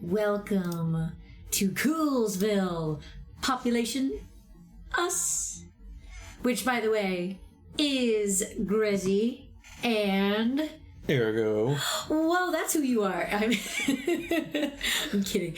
Welcome to Coolsville. Population, us. Which, by the way, is Grezy and... Ergo. Well, that's who you are. I'm kidding.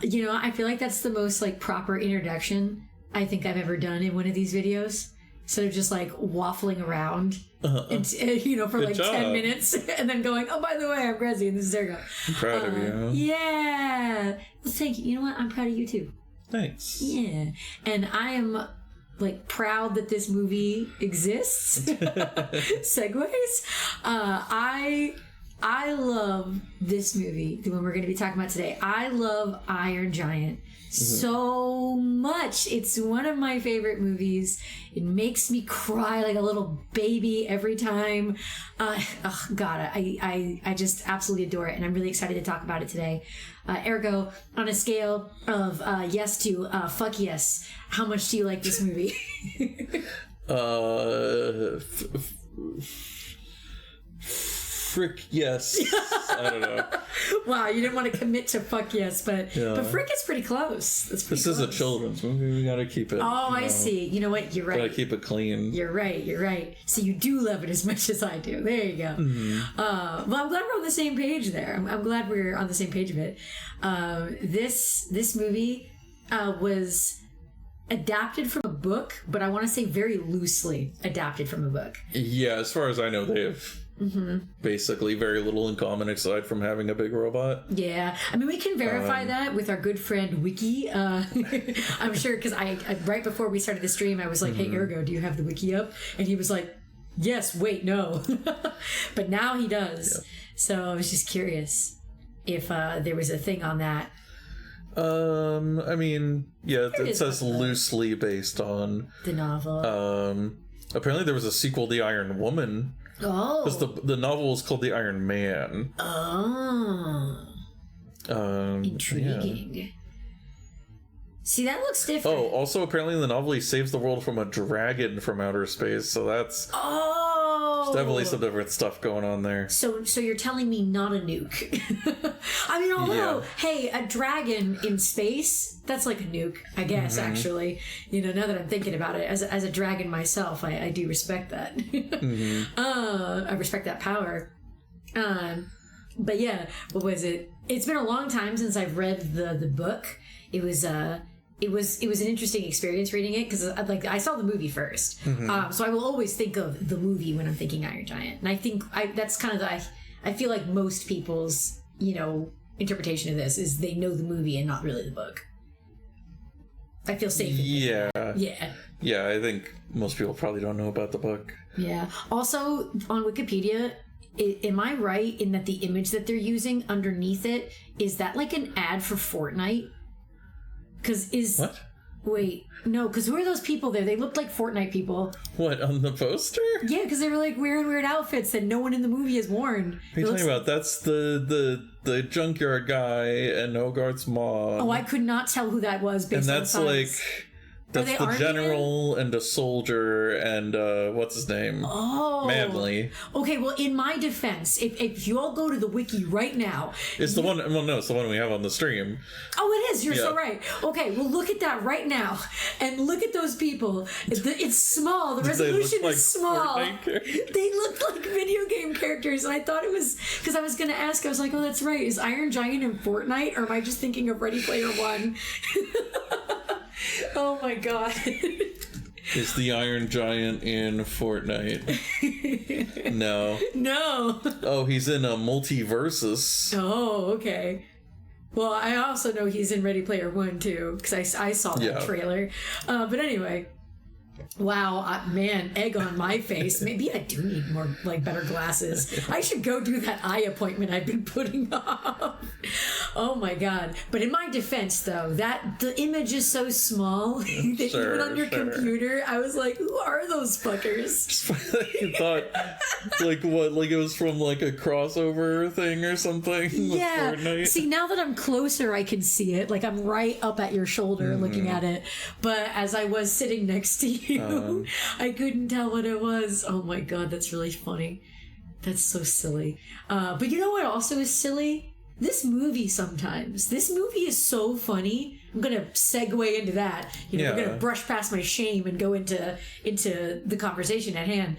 You know, I feel like that's the most, proper introduction I think I've ever done in one of these videos. Instead of just, waffling around, for, 10 minutes, and then going, oh, by the way, I'm Grezy, and this is Ergo. I'm proud of you. Yeah. Well, thank you. You know what? I'm proud of you, too. Thanks. Yeah. And I am... proud that this movie exists. Segues. I love this movie, the one we're going to be talking about today. I love Iron Giant so much. It's one of my favorite movies. It makes me cry like a little baby every time. I just absolutely adore it, and I'm really excited to talk about it today. Ergo, on a scale of yes to fuck yes, how much do you like this movie? Frick yes. I don't know. Wow, you didn't want to commit to fuck yes, but frick is pretty close. This is a children's movie. We gotta keep it. Oh, I see. You know what? You're right. Gotta keep it clean. You're right. So you do love it as much as I do. There you go. Mm-hmm. Well, I'm glad we're on the same page there. I'm glad we're on the same page of it. This movie was adapted from a book, but I want to say very loosely adapted from a book. Yeah, as far as I know, they have basically very little in common aside from having a big robot. Yeah, I mean, we can verify that with our good friend Wiki. I'm sure, because I right before we started the stream, I was like, hey, Ergo, do you have the Wiki up? And he was like, yes, wait, no. But now he does. Yep. So I was just curious if there was a thing on that. I mean, yeah, it says loosely based on the novel. Apparently there was a sequel, The Iron Woman. Oh. Because the novel was called The Iron Man. Oh. Intriguing. Yeah. See, that looks different. Oh, also apparently in the novel he saves the world from a dragon from outer space, so that's... Oh! There's definitely some different stuff going on there. So you're telling me not a nuke. I mean, although, hey, a dragon in space, that's like a nuke, I guess, actually. You know, now that I'm thinking about it, as a dragon myself, I do respect that. I respect that power. But yeah, what was it? It's been a long time since I've read the book. It was an interesting experience reading it because I saw the movie first, so I will always think of the movie when I'm thinking Iron Giant, and I think that's kind of I feel like most people's interpretation of this is they know the movie and not really the book. I feel safe. Yeah. I think most people probably don't know about the book. Yeah. Also, on Wikipedia, am I right in that the image that they're using underneath it is that like an ad for Fortnite? What? Wait, no, because who are those people there? They looked like Fortnite people. What, on the poster? Yeah, because they were like wearing weird outfits that no one in the movie has worn. What are you talking about? That's the junkyard guy and Hogarth's mom. Oh, I could not tell who that was based on size. That's the general and a soldier and what's his name? Oh, Manley. Okay, well, in my defense, if you all go to the wiki right now, it's the one. Well, no, it's the one we have on the stream. Oh, it is. You're so right. Okay, well, look at that right now, and look at those people. It's small. The resolution is small. They look like video game characters, and I thought it was because I was going to ask. I was like, oh, that's right. Is Iron Giant in Fortnite, or am I just thinking of Ready Player One? Oh my god. Is the Iron Giant in Fortnite? No. Oh, he's in a Multiversus. Oh, okay. Well, I also know he's in Ready Player One too, because I saw that trailer. But anyway. Wow, man, egg on my face. Maybe I do need more, better glasses. I should go do that eye appointment I've been putting off. Oh my god. But in my defense, though, the image is so small that even on your computer, I was like, who are those fuckers? You thought, what, it was from, a crossover thing or something? Yeah. With Fortnite? See, now that I'm closer, I can see it. I'm right up at your shoulder looking at it. But as I was sitting next to you, I couldn't tell what it was. Oh my god, that's really funny. That's so silly. But you know what also is silly? this movie is so funny. I'm gonna segue into that. We're gonna brush past my shame and go into the conversation at hand.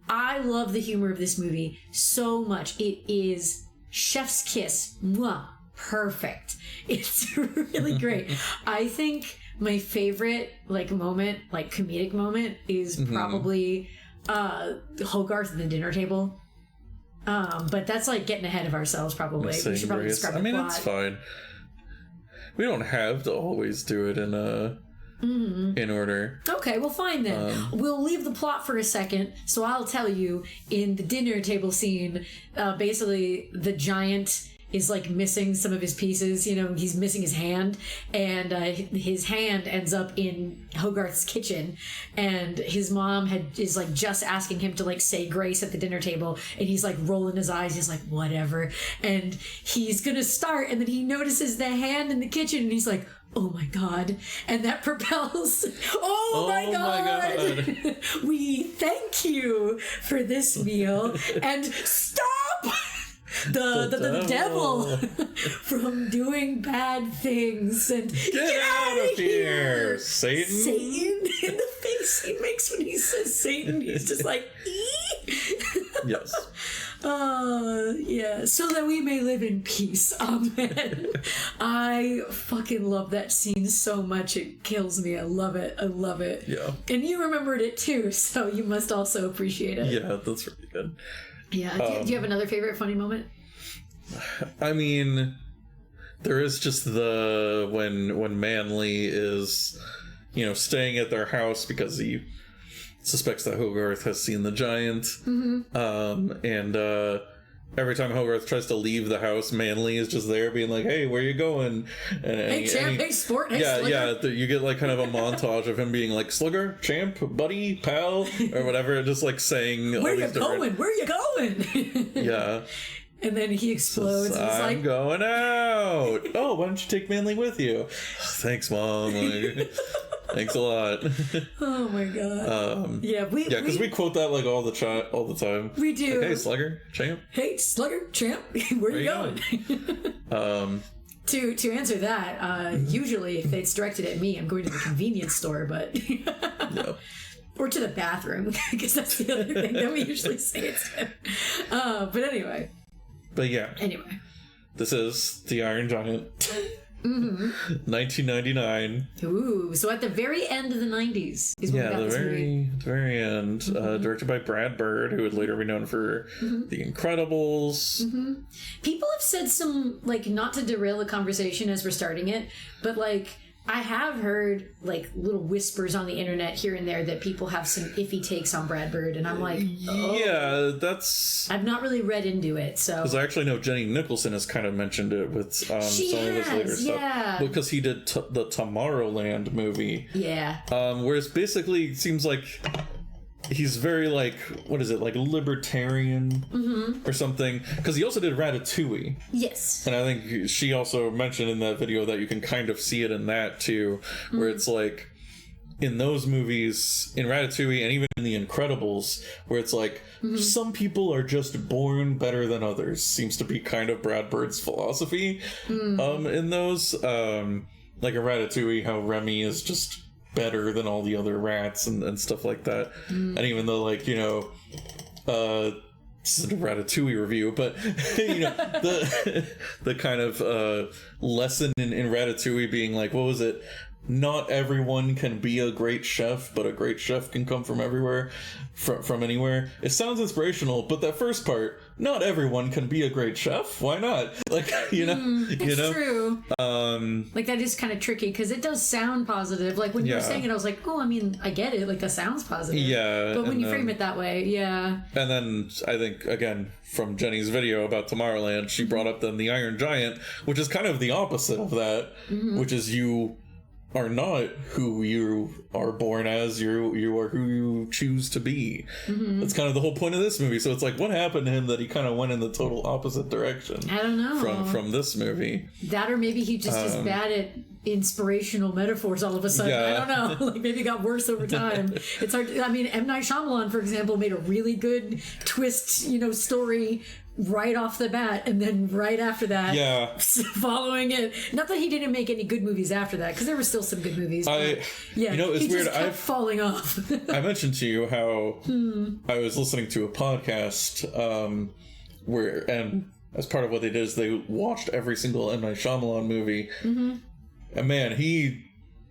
I love the humor of this movie so much. It is chef's kiss. Mwah. Perfect. It's really great. I think my favorite comedic moment is probably Hogarth at the dinner table. But that's like getting ahead of ourselves probably. We should probably describe the plot. It's fine. We don't have to always do it in order. Okay, well fine then. We'll leave the plot for a second. So I'll tell you, in the dinner table scene, basically the giant is like missing some of his pieces. He's missing his hand, and his hand ends up in Hogarth's kitchen, and his mom is like just asking him to like say grace at the dinner table, and he's like rolling his eyes. He's like, whatever, and he's gonna start, and then he notices the hand in the kitchen, and he's like, oh my god, and that propels my god. We thank you for this meal, and stop the devil from doing bad things, and get out of here, Satan in the face he makes when he says Satan. He's just like yes. Yeah, so that we may live in peace. Amen. I fucking love that scene so much. It kills me. I love it. Yeah. And you remembered it too, so you must also appreciate it. Yeah, that's really good. Yeah. Do you have another favorite funny moment? I mean, there is just when Manly is, staying at their house because he suspects that Hogarth has seen the giant. And every time Hogarth tries to leave the house, Manly is just there being like, hey, where you going? Hey, champ, hey, sport, hey, Slugger. Yeah, you get like kind of a montage of him being like, Slugger, champ, buddy, pal, or whatever, just like saying where you going? Yeah. And then he explodes. And he's I'm going out. Oh, why don't you take Manly with you? Thanks, Mom. Thanks a lot. Oh my god. Because we quote that like all the time. We do. Like, hey, Slugger, champ. Hey, Slugger, champ. Where you going? To answer that, usually if it's directed at me, I'm going to the convenience store, but or to the bathroom, because that's the other thing that we usually say instead. But anyway. But yeah. Anyway. This is The Iron Giant. 1999. Ooh, so at the very end of the 90s is when we got this movie. The very end. Directed by Brad Bird, who would later be known for The Incredibles. People have said some, like, not to derail the conversation as we're starting it, but like, I have heard like little whispers on the internet here and there that people have some iffy takes on Brad Bird, and I'm like, yeah, that's. I've not really read into it, so. Because I actually know Jenny Nicholson has kind of mentioned it with some of his later stuff, because he did the Tomorrowland movie. Yeah. Whereas basically it seems like he's very like, what is it, like libertarian or something, because he also did Ratatouille. Yes. And I think she also mentioned in that video that you can kind of see it in that too, where it's like in those movies, in Ratatouille and even in The Incredibles, where it's like some people are just born better than others, seems to be kind of Brad Bird's philosophy in those. Like in Ratatouille, how Remy is just better than all the other rats and stuff like that. And even though, like, this isn't a Ratatouille review, but the kind of lesson in Ratatouille being like, what was it? Not everyone can be a great chef, but a great chef can come from everywhere, from anywhere. It sounds inspirational, but that first part, not everyone can be a great chef. Why not? Like, it's true. Like, that is kind of tricky, because it does sound positive. Like, when you were saying it, I was like, oh, I mean, I get it. Like, that sounds positive. Yeah. But when you frame it that way, yeah. And then, I think, again, from Jenny's video about Tomorrowland, she brought up then The Iron Giant, which is kind of the opposite of that, which is you are not who you are born as, you are who you choose to be. That's kind of the whole point of this movie. So it's like, what happened to him that he kind of went in the total opposite direction? I don't know. From this movie. That, or maybe he just is bad at inspirational metaphors all of a sudden. I don't know. Like, maybe it got worse over time. It's hard. I mean, M. Night Shyamalan, for example, made a really good twist, story right off the bat, and then right after that, following it. Not that he didn't make any good movies after that, because there were still some good movies. But it's he weird. Just kept falling off. I mentioned to you how I was listening to a podcast and as part of what they did is they watched every single M. Night Shyamalan movie, and man, he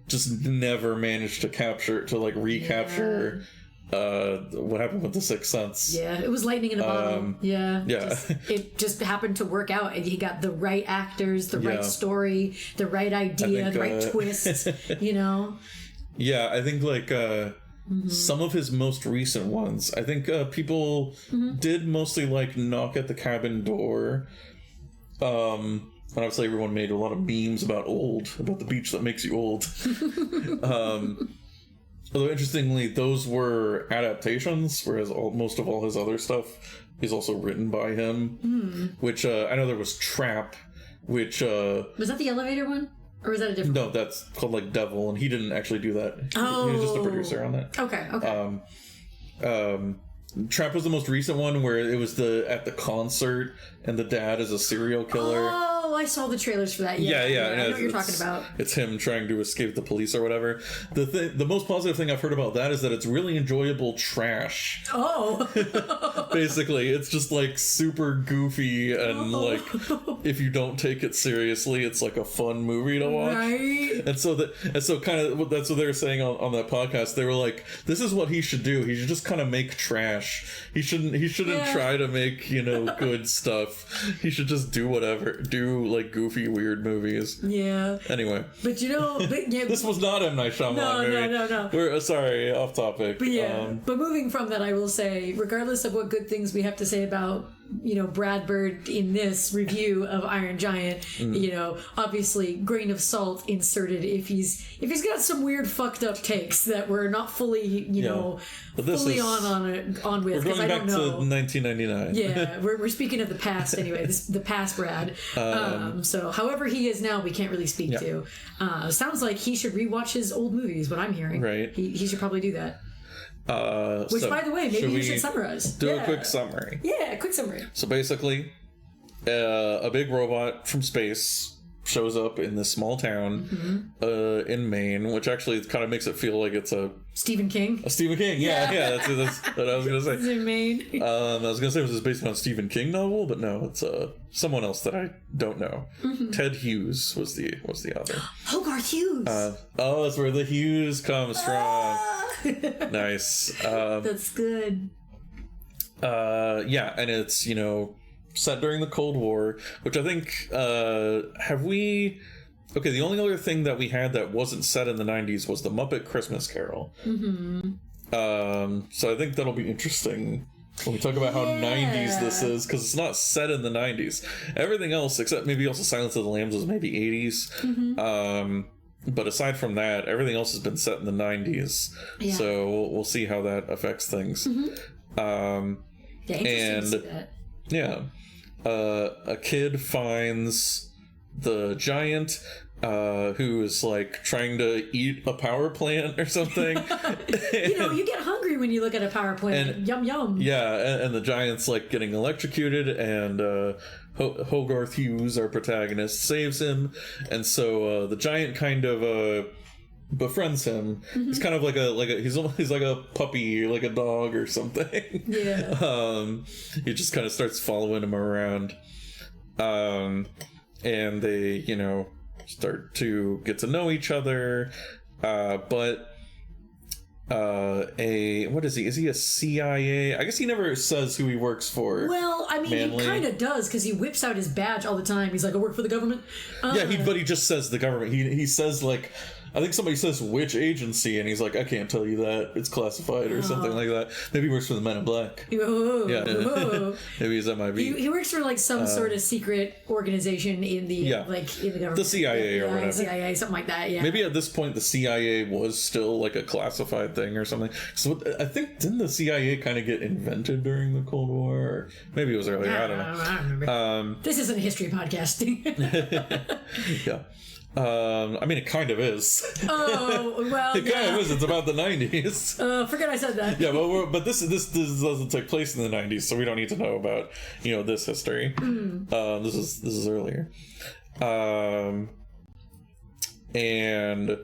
just never managed to recapture. What happened with The Sixth Sense? Yeah, it was lightning in a bottle. It just happened to work out, and he got the right actors, the right story, the right idea, the right twist. Yeah, I think some of his most recent ones. I think people did mostly Knock at the Cabin Door. And obviously everyone made a lot of memes about the beach that makes you old. Although interestingly, those were adaptations, whereas most of all his other stuff is also written by him. Which I know there was Trap, which was that the elevator one, or was that a different? No, that's called Devil, and he didn't actually do that. He was just a producer on that. Okay. Trap was the most recent one where it was at the concert and the dad is a serial killer. Oh, I saw the trailers for that. Yeah. I know what you're talking about. It's him trying to escape the police or whatever. The most positive thing I've heard about that is that it's really enjoyable trash. Oh. Basically, it's just super goofy and if you don't take it seriously, it's a fun movie to watch. Right. And so kind of that's what they were saying on that podcast. They were like, this is what he should do. He should just kind of make trash. He shouldn't try to make good stuff. He should just do goofy weird movies. Yeah. Anyway, but this was not M. Night Shyamalan movie. No. We're sorry, off topic. But but moving from that, I will say, regardless of what good things we have to say about Brad Bird in this review of Iron Giant, obviously grain of salt inserted if he's got some weird fucked up takes that we're not fully fully on with, because I don't know. We're going back to 1999. Yeah, we're speaking of the past anyway. The past Brad. So however he is now, we can't really speak to. Sounds like he should rewatch his old movies. What I'm hearing, right? He should probably do that. Which, by the way, maybe you should summarize. Do a quick summary. Yeah, a quick summary. So basically, a big robot from space shows up in this small town in Maine, which actually kind of makes it feel like it's a Stephen King. A Stephen King, yeah. That's what I was gonna say. It's in Maine. I was gonna say it was based on a Stephen King novel, but no, it's someone else that I don't know. Ted Hughes was the other. Hogarth Hughes. That's where the Hughes comes from. Nice. That's good. And it's set during the Cold War, which I think the only other thing that we had that wasn't set in the 90s was the Muppet Christmas Carol. So I think that'll be interesting when we talk about how 90s this is, because it's not set in the 90s. Everything else, except maybe also Silence of the Lambs, was maybe 80s. But aside from that, everything else has been set in the 90s. Yeah. So we'll see how that affects things. Interesting to see that. Yeah. A kid finds the giant who is trying to eat a power plant or something. You get hungry when you look at a power plant. And, yum yum. Yeah, and the giant's getting electrocuted, and Hogarth Hughes, our protagonist, saves him, and so the giant kind of befriends him. He's kind of he's like a puppy, like a dog or something. Yeah. He just kind of starts following him around, and they start to get to know each other, but what is he? Is he a CIA? I guess he never says who he works for. Well, I mean, he kind of does, because he whips out his badge all the time. He's like, I work for the government. But he just says the government. He says I think somebody says which agency, and he's like, I can't tell you that. It's classified or something like that. Maybe he works for the Men in Black. Maybe he's MIB. He works for some sort of secret organization in the in the government. The CIA or whatever. CIA, something like that. Yeah. Maybe at this point the CIA was still a classified thing or something. So I think, didn't the CIA kind of get invented during the Cold War? Or maybe it was earlier. I don't know. I don't remember. This isn't a history podcast. Yeah. I mean, it kind of is. Oh, well, It kind of is. It's about the 90s. Forget I said that. Yeah, but this doesn't take place in the 90s, so we don't need to know about, this history. This is earlier. And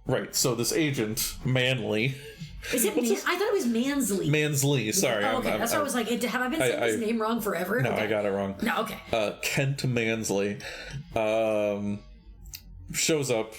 right, so this agent, Manley. Is it I thought it was Mansley. Mansley, sorry. Oh, okay, that's why I was like, have I been saying his name wrong forever? No, okay. I got it wrong. No, okay. Kent Mansley shows up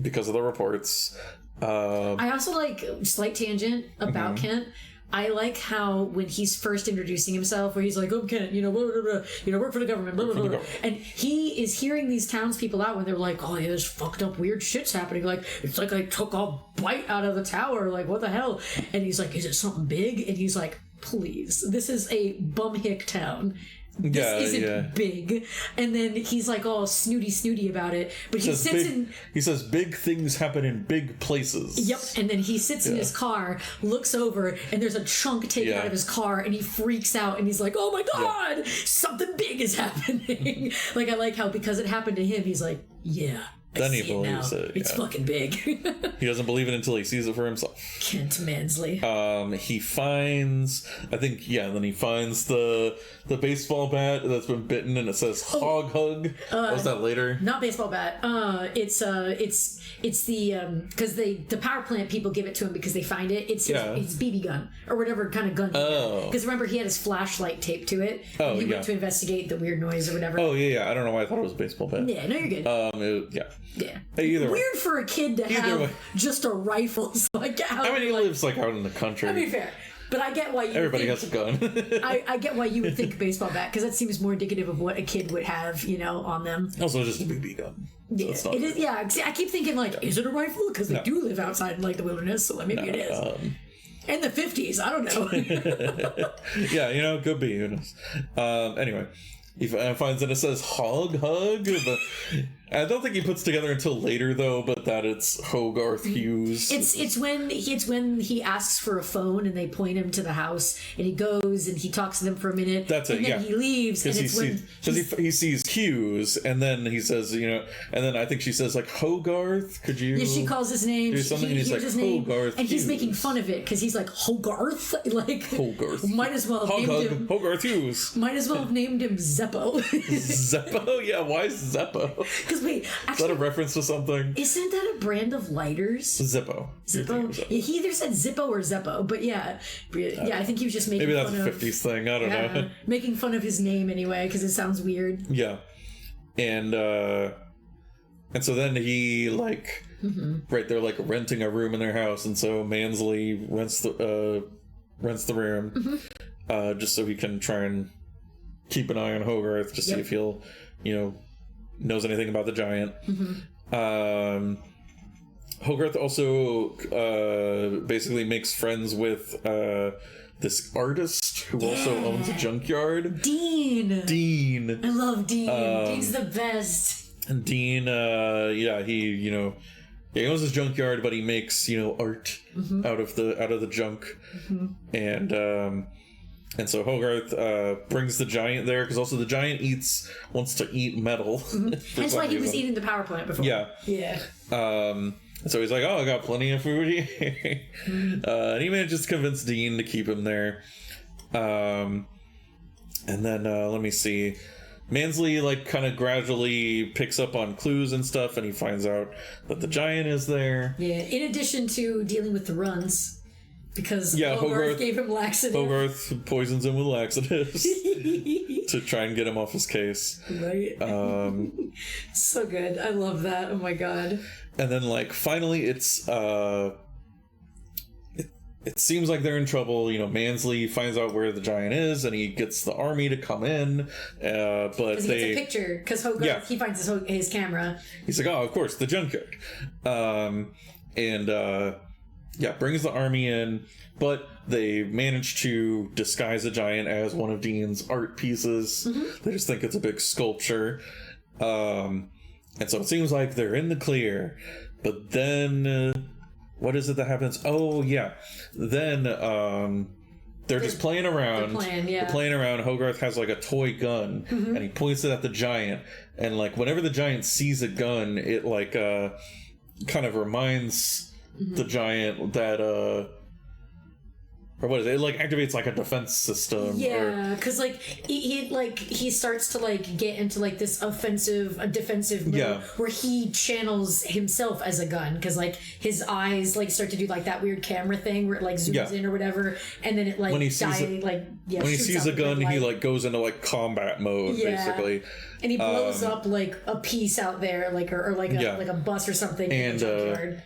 because of the reports. I also like, slight tangent about Kent. I like how when he's first introducing himself, where he's like, "Oh, Kent, blah, blah, blah, work for the government, blah, blah, blah," and he is hearing these townspeople out when they're like, "Oh, yeah, there's fucked up weird shit's happening. Like, it's like I took a bite out of the tower. Like, what the hell?" And he's like, "Is it something big?" And he's like, "Please, this is a bumhick town. This isn't big." And then he's like all snooty about it, but he sits in. He says big things happen in big places. Yep. And then he sits in his car, looks over, and there's a chunk taken out of his car, and he freaks out, and he's like, "Oh my god, something big is happening!" Like, I like how because it happened to him, he's like, "Yeah." Then he believes it. It's fucking big. He doesn't believe it until he sees it for himself. Kent Mansley. He finds, then he finds the baseball bat that's been bitten, and it says "hog hug." Was that later? Not baseball bat. It's the because the power plant people give it to him because they find it. It's his BB gun or whatever kind of gun. Because remember, he had his flashlight taped to it. Oh, he went to investigate the weird noise or whatever. Oh yeah. I don't know why I thought it was a baseball bat. Yeah, no, you're good. Yeah. Either weird for a kid to have just a rifle. So I get how he lives like out in the country. I mean, fair. But I get why you everybody has a gun. I get why you would think baseball bat, because that seems more indicative of what a kid would have, on them. Also, just a BB gun. So it is. Yeah, I keep thinking like, is it a rifle? Because they do live outside in like the wilderness, so maybe it is. In the 50s, I don't know. Yeah, could be. Who knows? Anyway, he finds that it says "hog hug." I don't think he puts together until later though, but that it's Hogarth Hughes. It's when he asks for a phone and they point him to the house and he goes and he talks to them for a minute. That's it. And then he leaves and he sees Hughes and then he says, and then I think she says like, "Hogarth, could you?" Yeah, she calls his name. Do something. He's like, "Hogarth," and he's making fun of it because he's like, "Hogarth," like Hogarth. Might as well have named him Hogarth Hughes. Might as well have named him Zeppo. Zeppo? Yeah. Why Zeppo? Because wait, actually, is that a reference to something? Isn't that a brand of lighters? Zippo. Yeah, he either said Zippo or Zeppo, but yeah, I think he was just making maybe fun that's a 50s thing. I don't know. Making fun of his name anyway because it sounds weird. Yeah, and so then he like right, they're like renting a room in their house, and so Mansley rents the room just so he can try and keep an eye on Hogarth to see if he'll knows anything about the giant. Hogarth also basically makes friends with this artist who also owns a junkyard. Dean. I love Dean. Dean's the best. And Dean, he owns his junkyard, but he makes art out of the junk, and so Hogarth brings the giant there because also the giant wants to eat metal. That's why he was eating the power plant before. Yeah. So he's like, "Oh, I got plenty of food here," and he manages to convince Dean to keep him there. And then let me see. Mansley like kind of gradually picks up on clues and stuff, and he finds out that the giant is there. Yeah. In addition to dealing with the runs. Because Hogarth gave him laxatives. Hogarth poisons him with laxatives to try and get him off his case. Right. So good. I love that. Oh my god. And then like finally it's it seems like they're in trouble. Mansley finds out where the giant is and he gets the army to come in. But he gets a picture because Hogarth he finds his camera. He's like, "Oh, of course, the junkyard." Brings the army in, but they manage to disguise the giant as one of Dean's art pieces. They just think it's a big sculpture. And so it seems like they're in the clear. But then, what is it that happens? Oh, yeah. Then they're just playing around. They're playing around. Hogarth has like a toy gun, and he points it at the giant. And like whenever the giant sees a gun, it like kind of reminds the giant that or what is it? It like activates like a defense system. Yeah, because like he starts to like get into like this defensive mode where he channels himself as a gun, because like his eyes like start to do like that weird camera thing where it like zooms in or whatever, and then it like when he sees when he sees a gun, he like goes into like combat mode basically. And he blows up like a piece out there, like or like a bus or something. And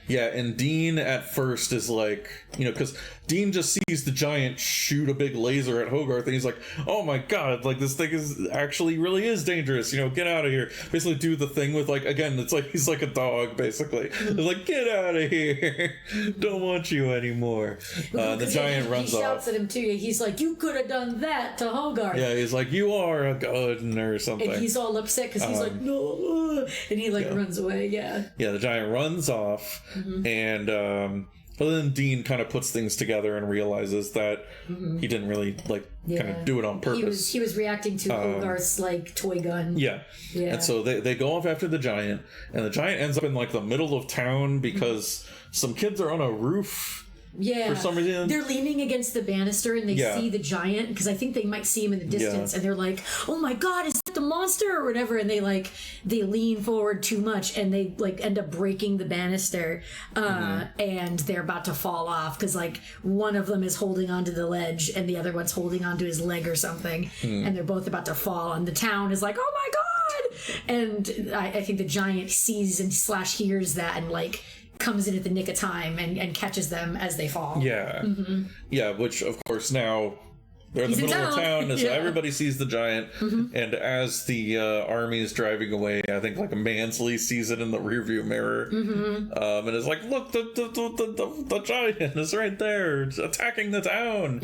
and Dean at first is like, because Dean just sees the giant shoot a big laser at Hogarth, and he's like, "Oh my god! Like this thing is actually really is dangerous. Get out of here!" Basically, do the thing with like again, it's like he's like a dog basically. He's like, "Get out of here! Don't want you anymore." The giant runs off. He shouts at him too. He's like, "You could have done that to Hogarth." Yeah, he's like, "You are a gun" or something. And he's all upset because he's like, "No," and he like runs away. Yeah, the giant runs off, and but then Dean kind of puts things together and realizes that he didn't really like kind of do it on purpose. He was reacting to Hogarth's like toy gun. Yeah. And so they go off after the giant, and the giant ends up in like the middle of town because some kids are on a roof. Yeah, for some reason they're leaning against the banister and they see the giant, because I think they might see him in the distance, and they're like, "Oh my god, is that the monster?" or whatever, and they lean forward too much and they like end up breaking the banister, and they're about to fall off because like one of them is holding onto the ledge and the other one's holding onto his leg or something, and they're both about to fall, and the town is like, "Oh my god!" and I think the giant sees and / hears that and like comes in at the nick of time and catches them as they fall. Yeah, which of course now they're in the middle of town, and so everybody sees the giant, and as the army is driving away, I think like Mansley sees it in the rearview mirror, and is like, "Look, the giant is right there, it's attacking the town."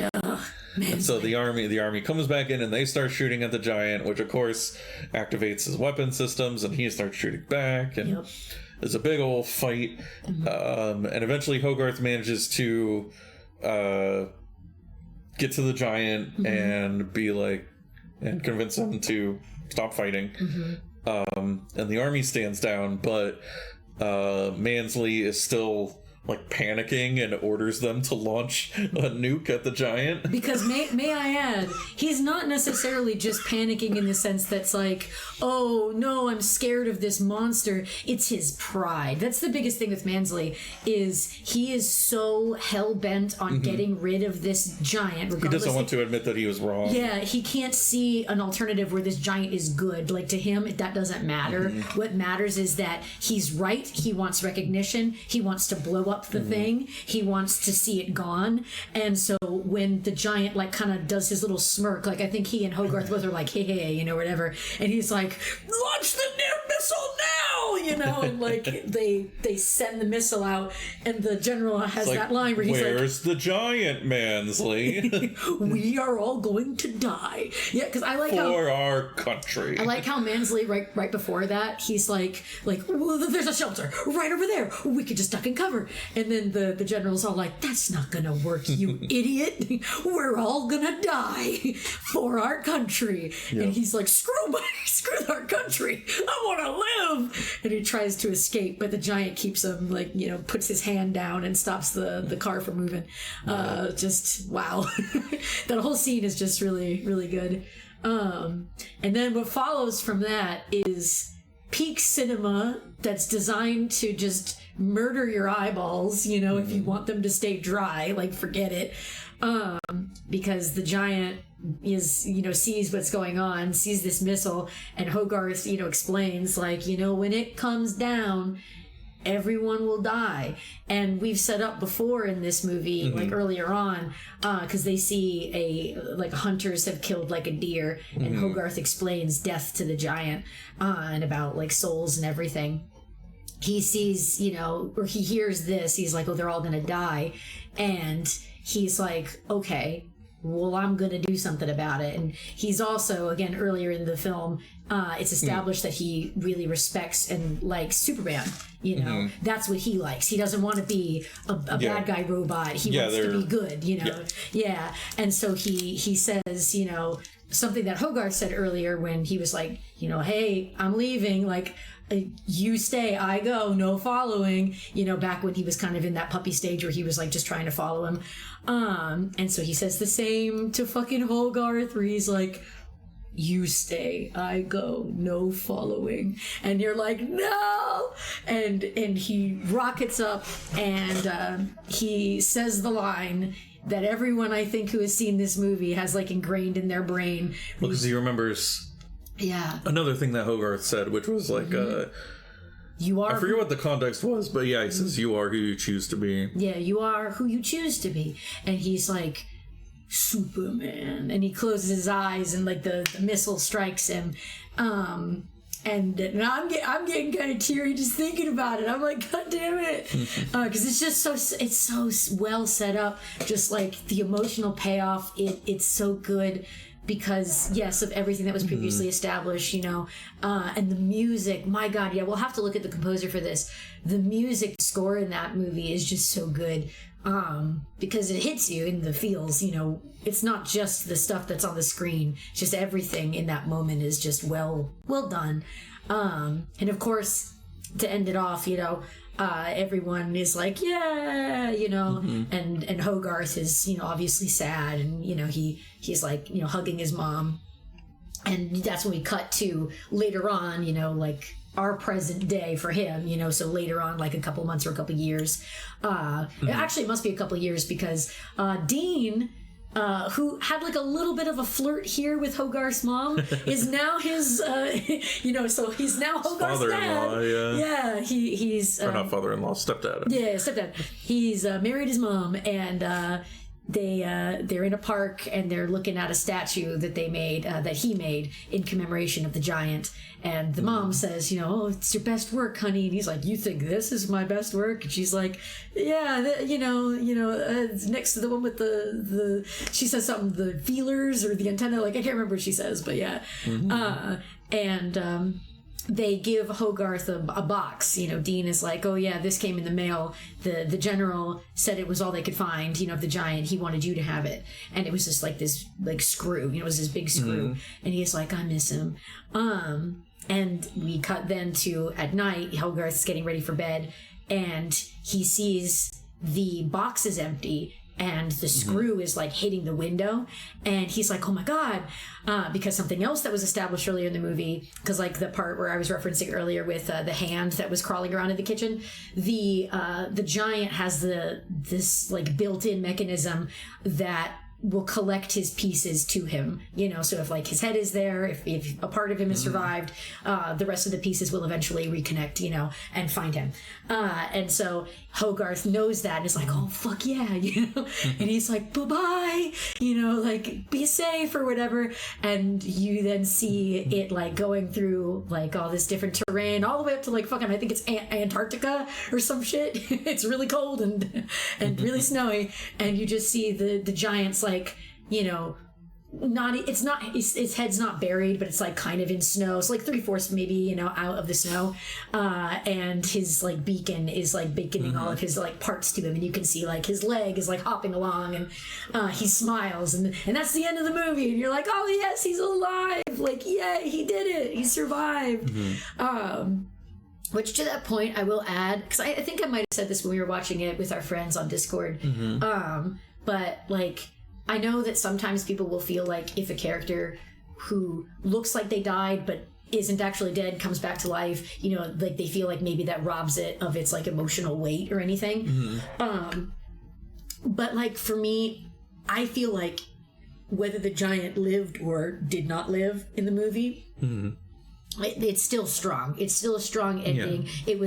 And so the army comes back in and they start shooting at the giant, which of course activates his weapon systems, and he starts shooting back, and there's a big old fight, and eventually Hogarth manages to get to the giant and be like, and convince him to stop fighting. And the army stands down, but Mansley is still like panicking and orders them to launch a nuke at the giant. Because may I add, he's not necessarily just panicking in the sense that's like, "Oh no, I'm scared of this monster." It's his pride. That's the biggest thing with Mansley, is he is so hell-bent on getting rid of this giant. He doesn't want to admit that he was wrong. Yeah, he can't see an alternative where this giant is good. Like, to him, that doesn't matter. What matters is that he's right. He wants recognition. He wants to blow up the thing. He wants to see it gone. And so when the giant like kind of does his little smirk, like I think he and Hogarth both are like, "Hey, whatever," and he's like, "Launch the missile now," and like they send the missile out, and the general has like, that line where he's like, "Where's the giant, Mansley? We are all going to die." Yeah, because I like for our country. I like how Mansley right before that, he's like, "Well, there's a shelter right over there. We could just duck and cover." And then the general's all like, "That's not gonna work, you idiot. We're all gonna die for our country." And he's like, screw our country. I want to live." And he tries to escape, but the giant keeps him, like, puts his hand down and stops the car from moving. Just wow. That whole scene is just really, really good. And then what follows from that is peak cinema that's designed to just murder your eyeballs, if you want them to stay dry, like, forget it. Because the giant is, sees what's going on, sees this missile, and Hogarth, explains, like, when it comes down, everyone will die. And we've set up before in this movie, like earlier on, because they see hunters have killed like a deer, and Hogarth explains death to the giant, and about like souls and everything. He sees, or he hears this, he's like, "Oh, they're all gonna die," and he's like, "Okay, well, I'm gonna do something about it. And he's also, again, earlier in the film, it's established that he really respects and likes Superman. You know, that's what he likes. He doesn't want to be a bad guy robot. He wants to be good, you know. Yeah. And so he says, you know, something that Hogarth said earlier when he was like, you know, hey, I'm leaving, like, you stay, I go, no following, you know, back when he was kind of in that puppy stage where he was like just trying to follow him. And so he says the same to fucking Hogarth, where he's like, you stay, I go, no following. And you're like, no! And he rockets up and he says the line that everyone, I think, who has seen this movie has like ingrained in their brain. Well, because he remembers another thing that Hogarth said, which was like, you are. I forget what the context was, but yeah, he says, you are who you choose to be. Yeah, you are who you choose to be. And he's like, Superman. And he closes his eyes and like the missile strikes him. And I'm getting kind of teary just thinking about it. I'm like, God damn it. Because it's just so well set up. Just like the emotional payoff, it's so good. Because, yes, of everything that was previously established, you know, and the music, my God, yeah, we'll have to look at the composer for this. The music score in that movie is just so good, because it hits you in the feels, you know. It's not just the stuff that's on the screen, just everything in that moment is just well done. And of course, to end it off, you know, everyone is like, yeah, you know, and Hogarth is, you know, obviously sad, and, you know, he's like, you know, hugging his mom. And that's when we cut to later on, you know, like our present day for him, you know, so later on, like a couple months or a couple years. Actually, it must be a couple years, because Dean, who had like a little bit of a flirt here with Hogarth's mom, is now his, you know, so he's now Hogarth's father-in-law, dad. Yeah, he's... or not father-in-law, stepdad. Yeah, stepdad. He's married his mom, and they're in a park, and they're looking at a statue that they made, that he made in commemoration of the giant. And the mom says, you know, oh, it's your best work, honey. And he's like, you think this is my best work? And she's like, yeah, it's next to the one with the she says something, the feelers or the antenna, like I can't remember what she says, but yeah. They give Hogarth a box. You know, Dean is like, oh yeah, this came in the mail. The general said it was all they could find, you know, of the giant. He wanted you to have it. And it was just like this, like, screw. You know, it was this big screw. And he's like, I miss him. And we cut then to, at night, Hogarth's getting ready for bed, and he sees the box is empty, and the screw is like hitting the window, and he's like, oh my God, because something else that was established earlier in the movie, because like the part where I was referencing earlier with the hand that was crawling around in the kitchen, the giant has this like built-in mechanism that will collect his pieces to him, you know, so if like his head is there, if a part of him has survived, the rest of the pieces will eventually reconnect, you know, and find him. And so Hogarth knows that and is like, oh fuck yeah, you know, and he's like, bye-bye, you know, like be safe or whatever. And you then see it like going through like all this different terrain all the way up to like fucking, I think it's Antarctica or some shit. It's really cold and really snowy, and you just see the giant's like, you know, his head's not buried, but it's like kind of in snow. It's like 3/4 maybe, you know, out of the snow. And his like beacon is like beaconing all of his like parts to him, and you can see like his leg is like hopping along, and he smiles, and that's the end of the movie, and you're like, oh yes, he's alive, like yeah, he did it, he survived. Which to that point I will add, because I think I might have said this when we were watching it with our friends on Discord, but like I know that sometimes people will feel like if a character who looks like they died but isn't actually dead comes back to life, you know, like they feel like maybe that robs it of its like emotional weight or anything. But like for me, I feel like whether the giant lived or did not live in the movie, it's still strong. It's still a strong ending. Yeah. It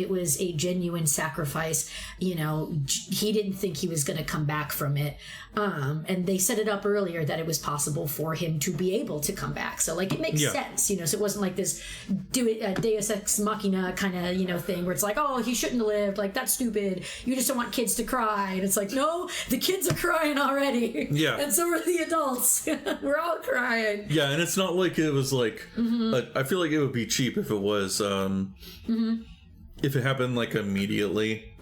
was a genuine sacrifice. You know, he didn't think he was going to come back from it. And they set it up earlier that it was possible for him to be able to come back. So like it makes sense, you know. So it wasn't like this Deus Ex Machina kind of, you know, thing where it's like, oh, he shouldn't have lived. Like that's stupid. You just don't want kids to cry. And it's like, no, the kids are crying already. Yeah. And so are the adults. We're all crying. Yeah, and it's not like it was like I feel like it would be cheap if it was if it happened like immediately.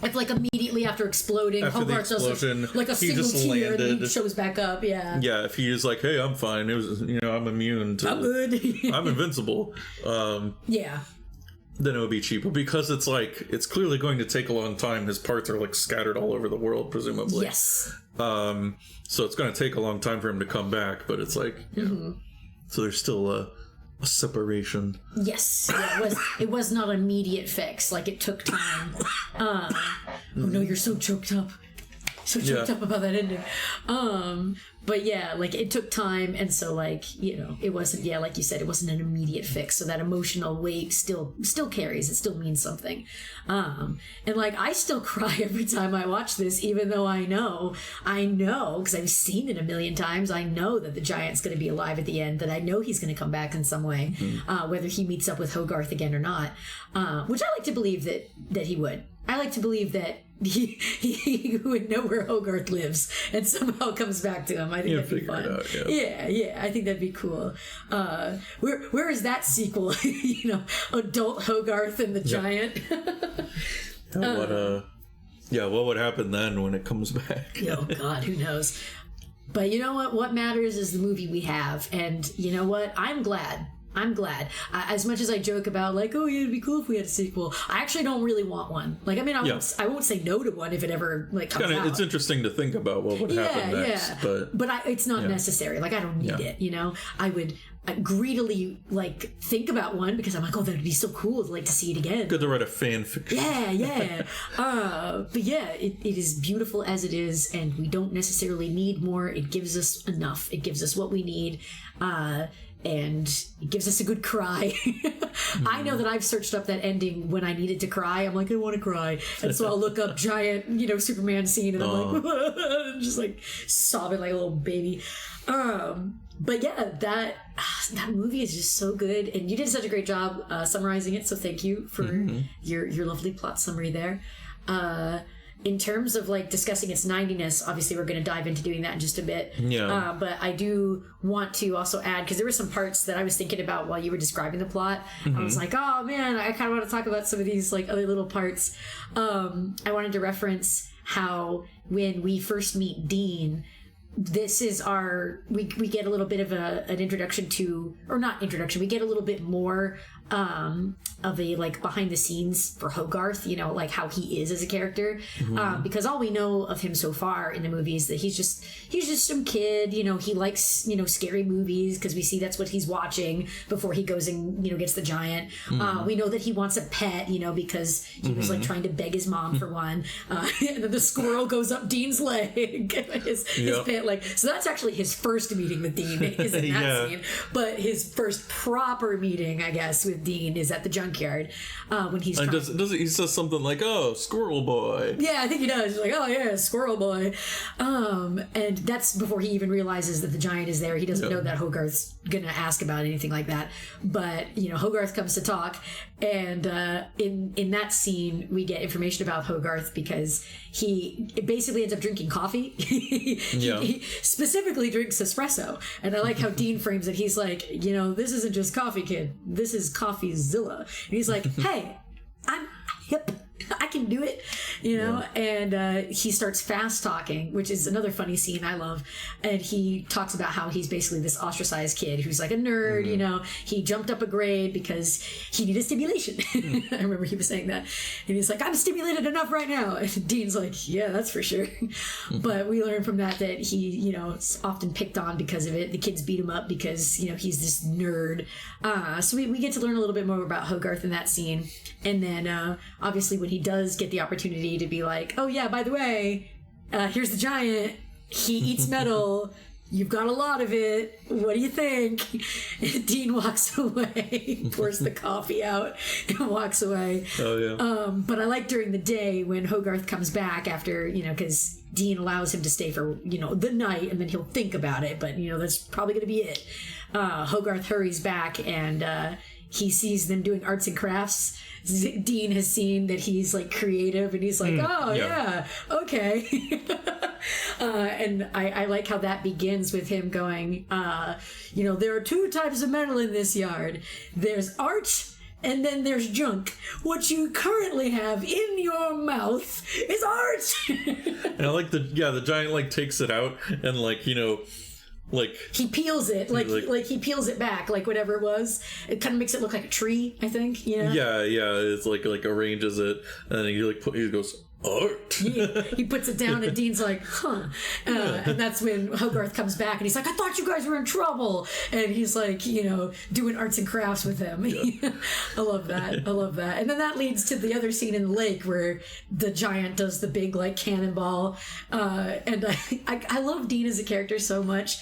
If like immediately after exploding, Hogarth does like a single tear and he shows back up. Yeah. Yeah, if he is like, hey, I'm fine. It was, you know, I'm immune to. I'm good. I'm invincible. Yeah. Then it would be cheap. But because it's like it's clearly going to take a long time, his parts are like scattered all over the world, presumably. Yes. So it's going to take a long time for him to come back, but it's like, you know, so there's still a separation. Yes, yeah, it was not an immediate fix. Like it took time. Oh no, you're so choked up. Up about that ending. But yeah, like it took time, and so like, you know, it wasn't, like you said, it wasn't an immediate fix. So that emotional weight still carries. It still means something. And like I still cry every time I watch this, even though I know, because I've seen it a million times. I know that the giant's going to be alive at the end. That I know he's going to come back in some way, whether he meets up with Hogarth again or not. Which I like to believe that he would. I like to believe that he would know where Hogarth lives and somehow comes back to him. I think that'd be fun. Yeah, I think that'd be cool. Where is that sequel? You know, adult Hogarth and the giant. What would happen then when it comes back? Oh God, who knows? But you know what? What matters is the movie we have, and you know what? I'm glad. As much as I joke about like, oh yeah, it'd be cool if we had a sequel, I actually don't really want one. Like, I mean, I won't say no to one if it ever like comes out. It's interesting to think about what would happen next, but it's not necessary. Like, I don't need it. You know, I would greedily like think about one because I'm like, oh, that'd be so cool to like to see it again. Good to write a fan fiction. Yeah. But yeah, it is beautiful as it is, and we don't necessarily need more. It gives us enough. It gives us what we need. And it gives us a good cry. I know that I've searched up that ending when I needed to cry. I'm like, I want to cry. And so I'll look up giant, you know, Superman scene, and I'm like, just like sobbing like a little baby. But yeah, that movie is just so good. And you did such a great job summarizing it. So thank you for your lovely plot summary there. In terms of like discussing its 90ness, obviously we're going to dive into doing that in just a bit. Yeah. But I do want to also add, because there were some parts that I was thinking about while you were describing the plot. I was like, oh man, I kind of want to talk about some of these like other little parts. I wanted to reference how when we first meet Dean, this is we get a little bit of an introduction to, or not introduction, we get a little bit more of a like behind the scenes for Hogarth, you know, like how he is as a character, because all we know of him so far in the movie is that he's just some kid, you know, he likes, you know, scary movies because we see that's what he's watching before he goes and, you know, gets the giant. We know that he wants a pet, you know, because he was like trying to beg his mom for one, and then the squirrel goes up Dean's leg. his pet, like, so that's actually his first meeting with Dean is in that scene, but his first proper meeting, I guess, with Dean is at the junkyard when he's he says something like, oh, squirrel boy. Yeah, I think he does. He's like, oh yeah, squirrel boy. And that's before he even realizes that the giant is there. He doesn't know that Hogarth's gonna ask about anything like that, but you know, Hogarth comes to talk, and in that scene we get information about Hogarth because he basically ends up drinking coffee. He specifically drinks espresso, and I like how Dean frames it. He's like, you know, this isn't just coffee, kid, this is CoffeeZilla. And he's like, hey, I'm hip, I can do it, you know. And he starts fast talking, which is another funny scene I love. And he talks about how he's basically this ostracized kid who's like a nerd, you know. He jumped up a grade because he needed stimulation. I remember he was saying that, and he's like, I'm stimulated enough right now. And Dean's like, yeah, that's for sure. But we learn from that he, you know, is often picked on because of it. The kids beat him up because, you know, he's this nerd. So we get to learn a little bit more about Hogarth in that scene. And then obviously when he does get the opportunity to be like, oh yeah, by the way, here's the giant, he eats metal, you've got a lot of it. What do you think? And Dean walks away, pours the coffee out, and walks away. Oh, yeah. But I like during the day when Hogarth comes back after, because Dean allows him to stay for, the night, and then he'll think about it. But, that's probably going to be it. Hogarth hurries back, and he sees them doing arts and crafts. Dean has seen that he's like creative, and he's like, yeah, okay. And I like how that begins with him going, there are two types of metal in this yard. There's art, and then there's junk. What you currently have in your mouth is art. And I like the giant takes it out and he peels it, he peels it back, whatever it was. It kind of makes it look like a tree, I think. Yeah. It's like arranges it, and then he goes, art. He puts it down, and Dean's like, huh. And that's when Hogarth comes back, and he's like, I thought you guys were in trouble. And he's like, doing arts and crafts with him. Yeah. I love that. And then that leads to the other scene in the lake where the giant does the big cannonball. And I love Dean as a character so much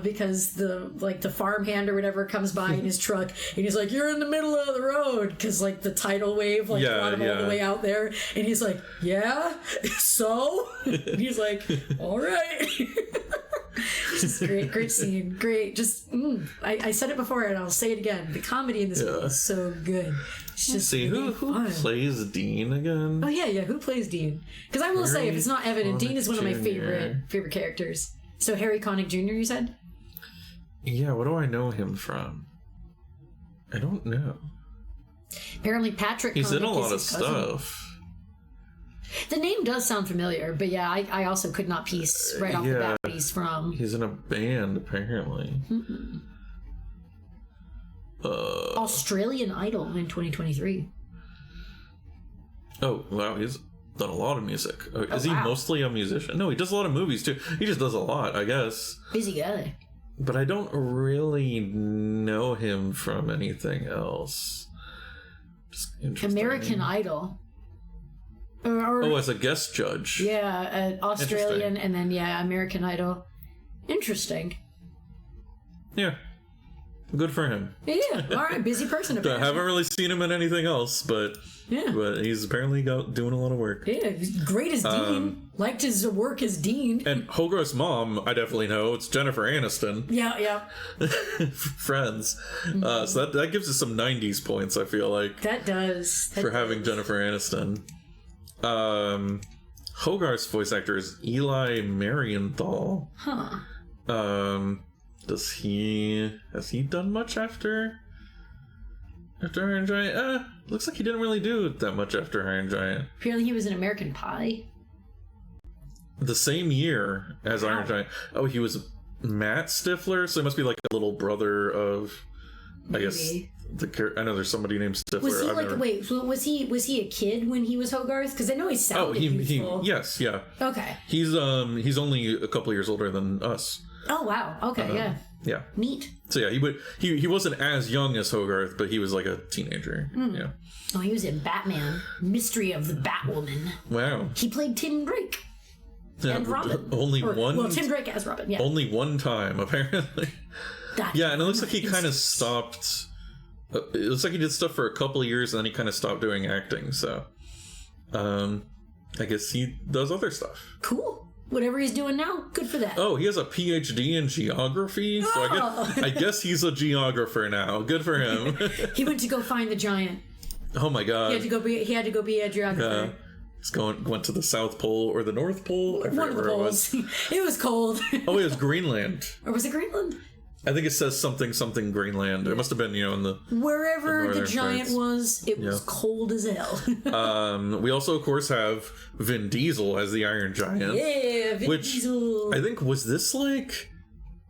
because the farmhand or whatever comes by in his truck, and he's like, you're in the middle of the road, because the tidal wave brought him all the way out there, and he's like, yeah, so? And he's like, all right. Just great scene. Great. Just, I said it before and I'll say it again. The comedy in this movie is so good. It's just see, who plays Dean again? Oh, yeah. Who plays Dean? Because I will say, if it's not evident, Dean is one of my favorite characters. So Harry Connick Jr., you said? Yeah, what do I know him from? I don't know. Apparently Patrick He's Connick in a lot of cousin. Stuff. The name does sound familiar, but yeah, I also could not piece right off the bat what he's from. He's in a band, apparently. Australian Idol in 2023. Oh, wow, he's done a lot of music. Is he mostly a musician? No, he does a lot of movies, too. He just does a lot, I guess. Busy guy. But I don't really know him from anything else. Just interesting. American Idol. As a guest judge. Yeah, Australian and then, American Idol. Interesting. Yeah. Good for him. Yeah, all right, busy person. I haven't really seen him in anything else, but he's apparently doing a lot of work. Yeah, he's great as Dean. Liked his work as Dean. And Hogarth's mom, I definitely know. It's Jennifer Aniston. Yeah. Friends. So that gives us some 90s points, I feel like. That does. For having Jennifer Aniston. Hogarth's voice actor is Eli Marienthal. Huh. Has he done much after Iron Giant? Looks like he didn't really do that much after Iron Giant. Apparently he was in American Pie. The same year as Iron Giant. Oh, he was Matt Stifler, so he must be like a little brother of, Maybe. I guess, I know there's somebody named Stifler. Was he a kid when he was Hogarth? Because I know he sounded youthful. Yes, yeah. Okay. He's only a couple years older than us. Oh wow. Okay, yeah. Yeah. Neat. So yeah, he wasn't as young as Hogarth, but he was like a teenager. Yeah. Oh, he was in Batman: Mystery of the Batwoman. Wow. He played Tim Drake. And Robin. Tim Drake as Robin. Yeah. Only one time, apparently. And it looks like he kind of stopped. It looks like he did stuff for a couple of years, and then he kind of stopped doing acting. So, I guess he does other stuff. Cool. Whatever he's doing now, good for that. Oh, he has a PhD in geography, so I guess he's a geographer now. Good for him. He went to go find the giant. Oh my god. He had to go be a geographer. He's went to the South Pole or the North Pole. One of the poles. It was cold. Oh, it was Greenland. Or was it Greenland? I think it says something Greenland. It must have been, in the wherever the giant was, it was cold as hell. We also, of course, have Vin Diesel as the Iron Giant. Yeah, Vin Diesel. I think, was this like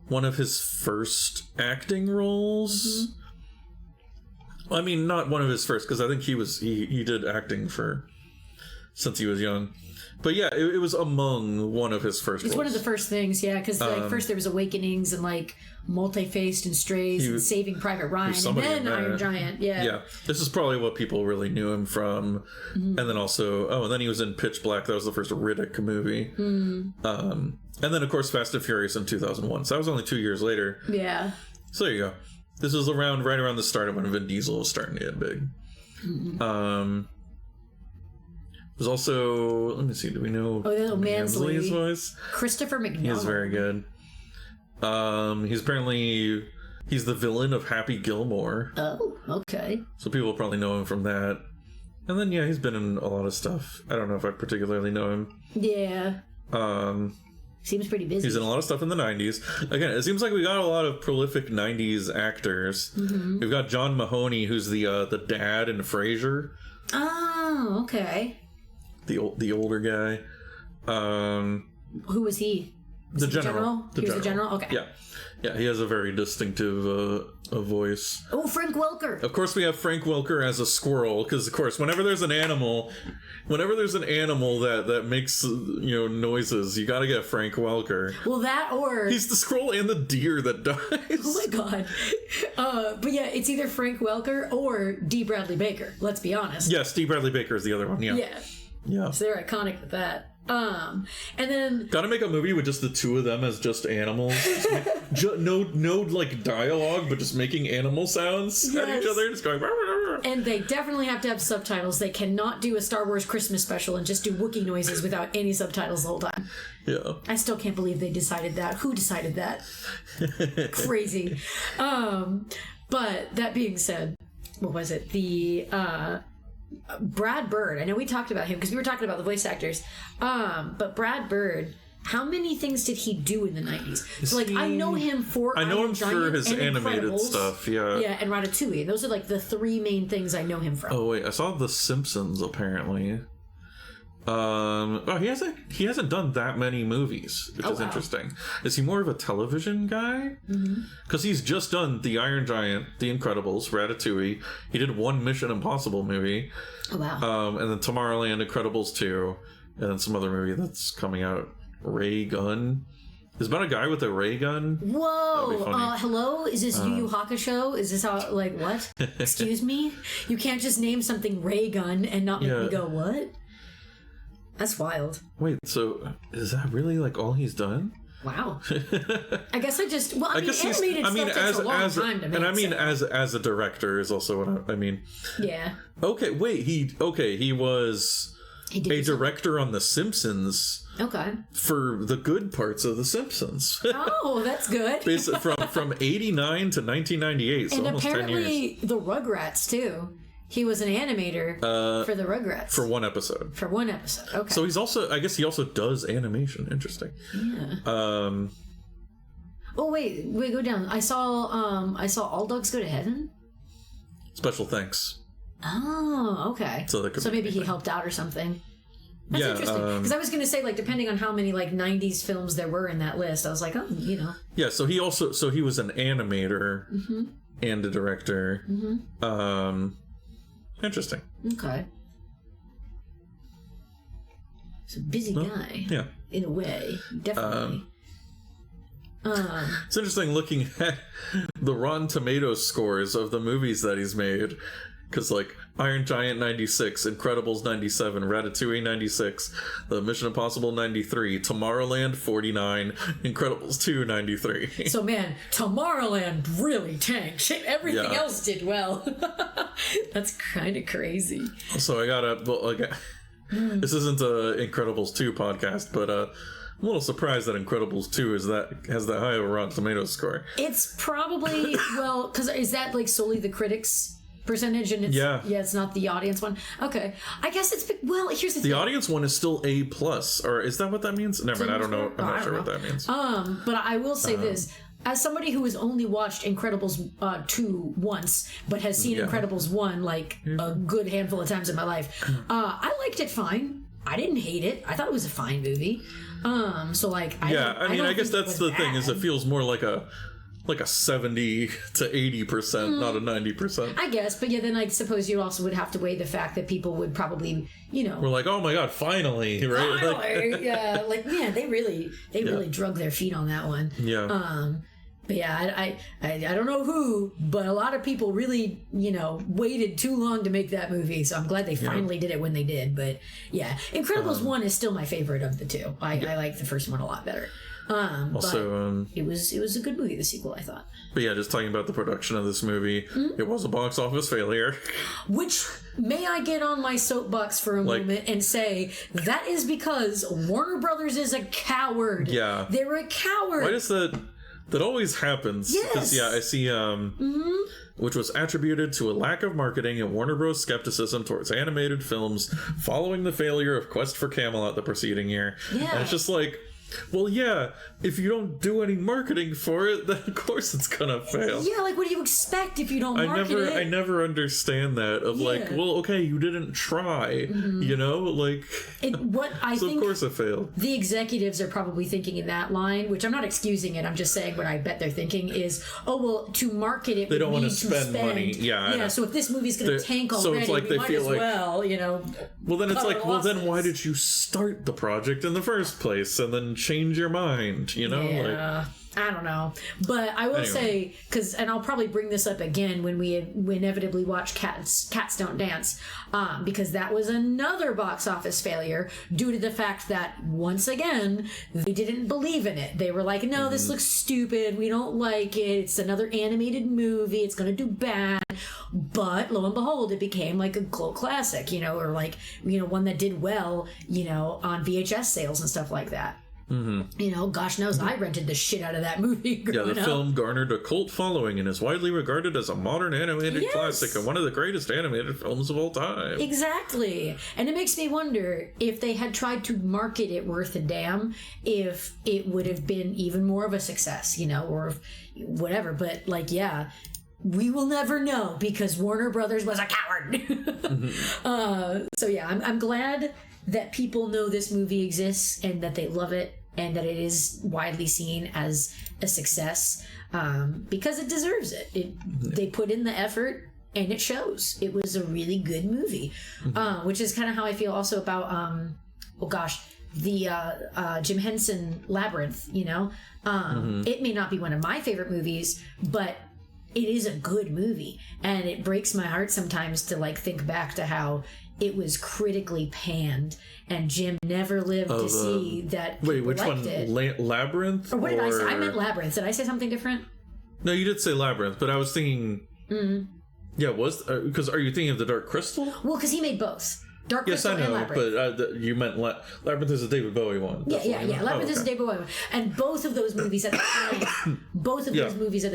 one of his first acting roles? Mm-hmm. I mean, not one of his first, because I think he did acting since he was young. But yeah, it was among one of his first roles. It's one of the first things, yeah, because like first there was Awakenings and like Multi-Faced and Strays and Saving Private Ryan, and then Iron Giant, yeah. This is probably what people really knew him from. And then also, and then he was in Pitch Black. That was the first Riddick movie. And then, of course, Fast and Furious in 2001. So that was only 2 years later. Yeah. So there you go. This was right around the start of when Vin Diesel was starting to get big. There's also, let me see, do we know Mansley's voice? Christopher McDonald. He is very good. He's the villain of Happy Gilmore. Oh, okay. So people probably know him from that. And then, yeah, he's been in a lot of stuff. I don't know if I particularly know him. Yeah. Seems pretty busy. He's in a lot of stuff in the 90s. Again, it seems like we got a lot of prolific 90s actors. We've got John Mahoney, who's the dad in Frasier. Oh, okay. The older guy. Who was he? The general. He was the general? Okay. Yeah, he has a very distinctive voice. Oh, Frank Welker. Of course, we have Frank Welker as a squirrel, because, of course, whenever there's an animal that makes, noises, you gotta get Frank Welker. Well, that or... He's the squirrel and the deer that dies. Oh, my God. But yeah, it's either Frank Welker or D. Bradley Baker, let's be honest. Yes, D. Bradley Baker is the other one, yeah. Yeah. So they're iconic with that. And then gotta make a movie with just the two of them as just animals. No like dialogue, but just making animal sounds at each other, just going. And they definitely have to have subtitles. They cannot do a Star Wars Christmas special and just do Wookiee noises without any subtitles the whole time. Yeah. I still can't believe they decided that. Who decided that? Crazy. But that being said, what was it? The Brad Bird. I know we talked about him because we were talking about the voice actors. But Brad Bird, how many things did he do in the 90s? So, like, I know him for his animated stuff, yeah. Yeah, and Ratatouille. Those are, like, the three main things I know him from. Oh, wait, I saw The Simpsons, apparently. He hasn't done that many movies, which is interesting. Is he more of a television guy? Because he's just done The Iron Giant, The Incredibles, Ratatouille. He did one Mission Impossible movie. Oh, wow. And then Tomorrowland, Incredibles 2, and then some other movie that's coming out. Ray Gun. There's about a guy with a ray gun. Whoa! Hello? Is this Yu Yu Hakusho? Is this how, like, what? Excuse me? You can't just name something Ray Gun and not make me go, what? That's wild. Wait, so is that really like all he's done? Wow. I guess animated stuff takes a long time to make. And I mean, as a director is also what I mean. Yeah. Okay, wait. He was a director on The Simpsons. Okay. For the good parts of The Simpsons. Oh, that's good. Basically, from 89 to 1998, so and almost 10 years. And apparently the Rugrats, too. He was an animator for the Rugrats. For one episode. Okay. So he's also, I guess he also does animation. Interesting. Yeah. Oh, wait, go down. I saw All Dogs Go to Heaven. Special thanks. Oh, okay. So maybe he helped out or something. That's interesting. Because I was going to say, like, depending on how many, like, 90s films there were in that list, I was like, oh, Yeah, so he was an animator and a director. Interesting. Okay. It's a busy guy. Yeah. In a way. Definitely. It's interesting looking at the Rotten Tomatoes scores of the movies that he's made. Because, like, Iron Giant 96, Incredibles 97, Ratatouille 96, The Mission Impossible 93, Tomorrowland 49, Incredibles 2 93. So, man, Tomorrowland really tanked. Everything else did well. That's kind of crazy. So I gotta, this isn't a Incredibles 2 podcast, but I'm a little surprised that Incredibles 2 has that high of a Rotten Tomatoes score. It's probably, because is that, like, solely the critics' percentage, and it's it's not the audience one. Okay, I guess here's the thing. The audience one is still A+, or is that what that means? Never mind, I don't know. I'm not sure what that means. But I will say this. As somebody who has only watched Incredibles 2 once, but has seen Incredibles 1 like a good handful of times in my life, I liked it fine. I didn't hate it. I thought it was a fine movie. So like, I guess that's the thing, is it feels more like a like a 70 to 80%, not a 90%. I guess, but yeah, then I suppose you also would have to weigh the fact that people would probably, we're like, oh my god, finally, right? Finally, yeah, like man, they really drug their feet on that one. Yeah. But yeah, I don't know who, but a lot of people really, waited too long to make that movie. So I'm glad they finally did it when they did. But yeah, Incredibles 1 is still my favorite of the two. I like the first one a lot better. Also, it was a good movie, the sequel, I thought. But yeah, just talking about the production of this movie, it was a box office failure. Which, may I get on my soapbox for a moment and say, that is because Warner Brothers is a coward. Yeah. They're a coward. Why does that always happens? Yes. Yeah, I see, which was attributed to a lack of marketing and Warner Bros. Skepticism towards animated films following the failure of Quest for Camelot the preceding year. Yeah. And it's just like, well, yeah, if you don't do any marketing for it, then of course it's gonna fail. Yeah, like what do you expect if you don't market it? I never understand that of like, well, okay, you didn't try, like. What I so think of course it failed. The executives are probably thinking in that line, which I'm not excusing it. I'm just saying what I bet they're thinking is, oh well, to market it, they don't want to spend money. Yeah. So if this movie's going to tank already, so it's like we they might feel as like, well, Well, then it's like, well, losses. then why did you start the project in the first place and then change your mind? Yeah. I don't know, but I will say, and I'll probably bring this up again when we inevitably watch Cats Don't Dance, because that was another box office failure due to the fact that once again they didn't believe in it. They were like, no, this looks stupid, we don't like it, it's another animated movie, it's gonna do bad. But lo and behold, it became like a cult classic, or like one that did well, on VHS sales and stuff like that. Gosh knows I rented the shit out of that movie growing up. The film garnered a cult following and is widely regarded as a modern animated classic and one of the greatest animated films of all time. Exactly. And it makes me wonder if they had tried to market it worth a damn, if it would have been even more of a success, or if whatever. But we will never know because Warner Brothers was a coward. So yeah, I'm glad that people know this movie exists and that they love it and that it is widely seen as a success, because it deserves it. They put in the effort and it shows. It was a really good movie, which is kind of how I feel also about the Jim Henson Labyrinth. It may not be one of my favorite movies, but it is a good movie, and it breaks my heart sometimes to think back to how it was critically panned, and Jim never lived to see that. Wait, which liked one? It. Labyrinth? Or what did I say? I meant Labyrinth. Did I say something different? No, you did say Labyrinth, but I was thinking. Yeah, because are you thinking of The Dark Crystal? Well, because he made both. Dark Crystal and Labyrinth. But you meant Labyrinth is a David Bowie one. Yeah. Labyrinth is a David Bowie one. And both of those movies at the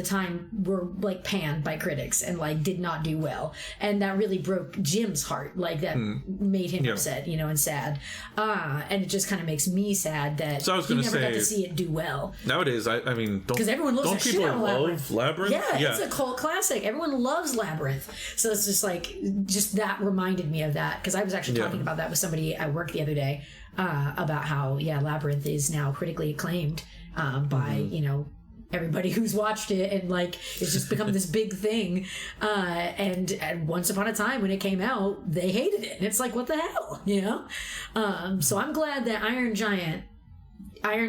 time, were panned by critics and did not do well. And that really broke Jim's heart. That made him upset, and sad. And it just kind of makes me sad that he never got to see it do well. Nowadays, I mean, because everyone loves don't people love Labyrinth? Yeah, it's a cult classic. Everyone loves Labyrinth. So it's just that reminded me of that, because I was actually talking about that with somebody at work the other day, about how Labyrinth is now critically acclaimed by everybody who's watched it, and it's just become this big thing, and once upon a time when it came out they hated it, and it's like, what the hell, so I'm glad that Iron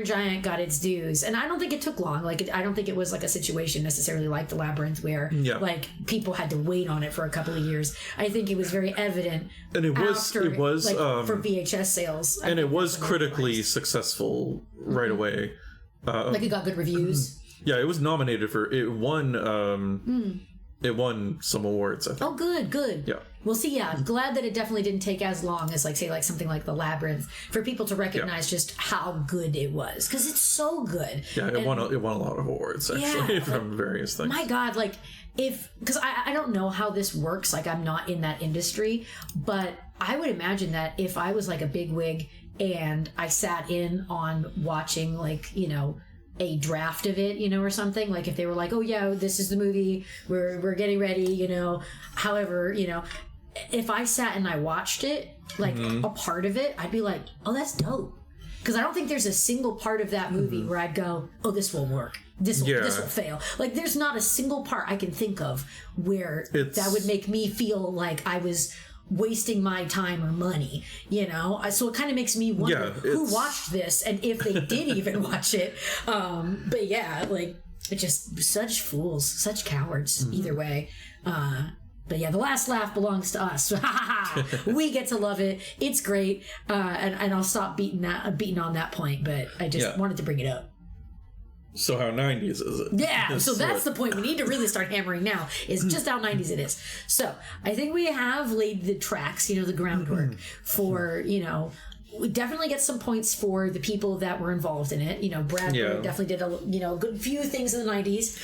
Giant got its dues, and I don't think it took long. I don't think it was a situation necessarily like the Labyrinth where people had to wait on it for a couple of years. I think it was very evident, and it was for VHS sales, and it was critically successful right away. It got good reviews. Yeah, it was nominated for it won. It won some awards, I think. Oh, good. Yeah. Well, see, I'm glad that it definitely didn't take as long as, something like The Labyrinth for people to recognize just how good it was. Because it's so good. Yeah, it won a lot of awards, actually, from various things. My God, because I don't know how this works. I'm not in that industry. But I would imagine that if I was, a bigwig and I sat in on watching, a draft of it, or something, if they were oh yeah, this is the movie, we're getting ready, however, if I sat and I watched it, a part of it, I'd be oh, that's dope, Because I don't think there's a single part of that movie where I'd go, oh, this will work. This will fail. Like, there's not a single part I can think of where that would make me feel like I was wasting my time or money, you know? So it kind of makes me wonder who watched this and if they did even watch it. But yeah, like, it's just such fools, such cowards, either way. But yeah, the last laugh belongs to us. We get to love it. It's great. And I'll stop beating on that point, but I just wanted to bring it up. So how 90s is it? Yeah, so that's the point we need to really start hammering now, is just how 90s it is. So I think we have laid the tracks, you know, the groundwork for, you know, we definitely get some points for the people that were involved in it. You know, Brad Bird definitely did a good few things in the 90s.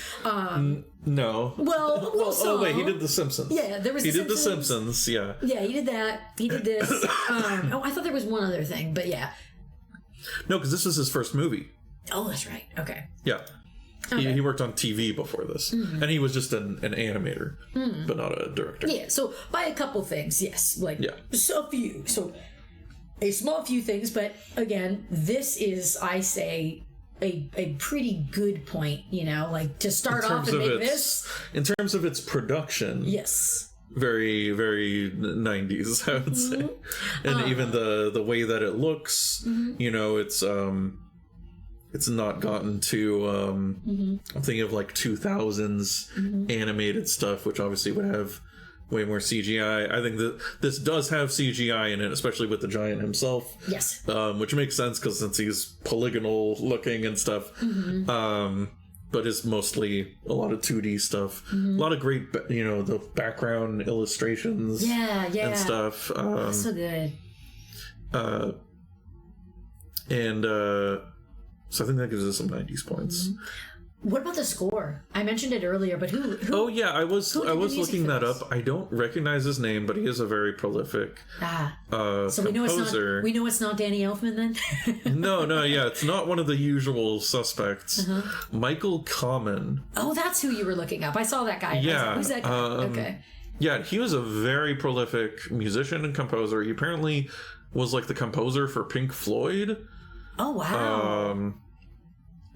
No. Well, oh wait, he did The Simpsons. Yeah, there was. He did The Simpsons. Yeah. Yeah, he did that. He did this. I thought there was one other thing, but yeah. No, because this is his first movie. Oh, that's right. Okay. Yeah. He worked on TV before this, and he was just an animator, but not a director. Yeah. So by a couple things, yes, like so few. So. A small few things, but again, this is, I say, a pretty good point, you know, like to start off and make this. In terms of its production. Yes. Very, very 90s, I would say. And even the way that it looks, you know, it's not gotten to, I'm thinking of like 2000s animated stuff, which obviously would have way more CGI. I think that this does have CGI in it, especially with the giant himself. Yes. Which makes sense because since he's polygonal looking and stuff. But it's mostly a lot of 2D stuff. A lot of great, you know, the background illustrations. And stuff. That's so good. So I think that gives us some 90s points. What about the score? I mentioned it earlier, but who Oh yeah, I was looking that up. I don't recognize his name, but he is a very prolific so composer. We know it's not Danny Elfman then? No, yeah, it's not one of the usual suspects. Michael Kamen. Oh, that's who you were looking up. I saw that guy. Yeah. Who's that guy? Okay. Yeah, he was a very prolific musician and composer. He apparently was like the composer for Pink Floyd. Oh wow.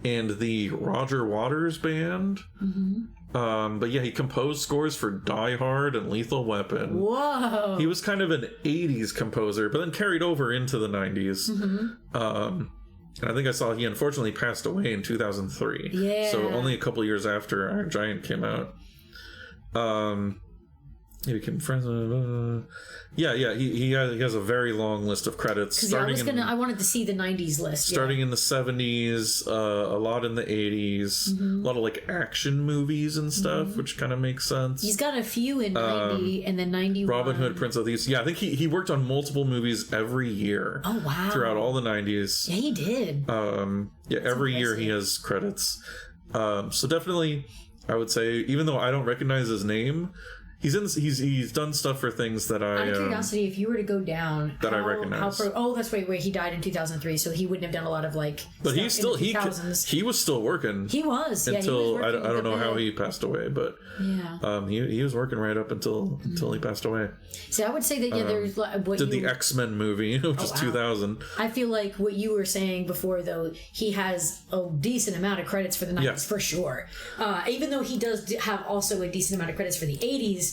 And the Roger Waters band. But yeah, he composed scores for Die Hard and Lethal Weapon. Whoa. He was kind of an 80s composer, but then carried over into the 90s. And I think I saw he unfortunately passed away in 2003. Yeah. So only a couple years after Iron Giant came out. He became friends. He has a very long list of credits. I wanted to see the 90s list. Starting in the 70s, a lot in the 80s, a lot of like action movies and stuff, which kind of makes sense. He's got a few in 90 and then 91. Robin Hood, Prince of Thieves. Yeah, I think he worked on multiple movies every year. Oh wow! Throughout all the 90s. Yeah, he did. Every year he has credits. So definitely, I would say, even though I don't recognize his name. He's done stuff for things that I... Out of curiosity, if you were to go down... That I recognize. That's wait, he died in 2003, so he wouldn't have done a lot of, like... But he was still working. He was, until, I don't know how he passed away, but... Yeah. He was working right up until he passed away. See, I would say that, there's... the X-Men movie, which is 2000. I feel like what you were saying before, though, he has a decent amount of credits for the 90s, for sure. Even though he does have also a decent amount of credits for the 80s,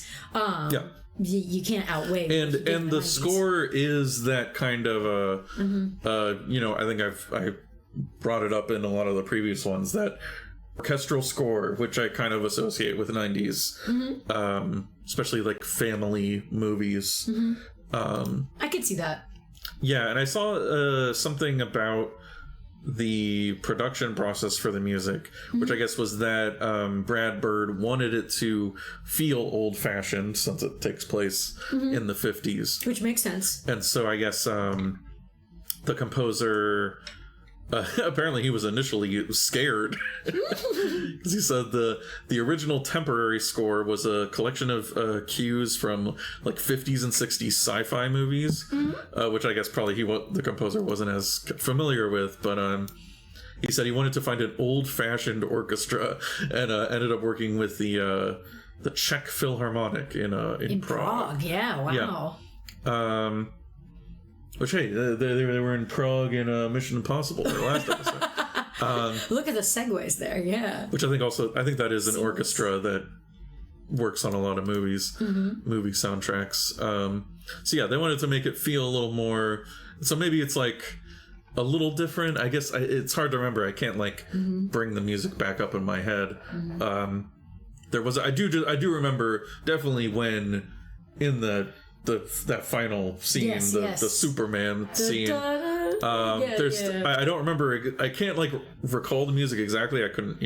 you can't outweigh and the score is that kind of I think I brought it up in a lot of the previous ones, that orchestral score, which I kind of associate with 90s, especially like family movies. I could see that. Yeah, and I saw something about the production process for the music, which I guess was that Brad Bird wanted it to feel old-fashioned since it takes place in the 50s. Which makes sense. And so I guess the composer... apparently he was initially scared because he said the original temporary score was a collection of cues from like 50s and 60s sci-fi movies, which I guess probably the composer wasn't as familiar with, but he said he wanted to find an old-fashioned orchestra and ended up working with the Czech Philharmonic in Prague. Yeah, wow. Yeah. Which, hey, they were in Prague in Mission Impossible, their last episode. Look at the segues there, yeah. Which I think that is an orchestra that works on a lot of movies, movie soundtracks. So yeah, they wanted to make it feel a little more. So maybe it's like a little different. I guess it's hard to remember. I can't like bring the music back up in my head. There was I do remember definitely when in that final scene, the Superman scene. I don't remember. I can't like recall the music exactly. I couldn't,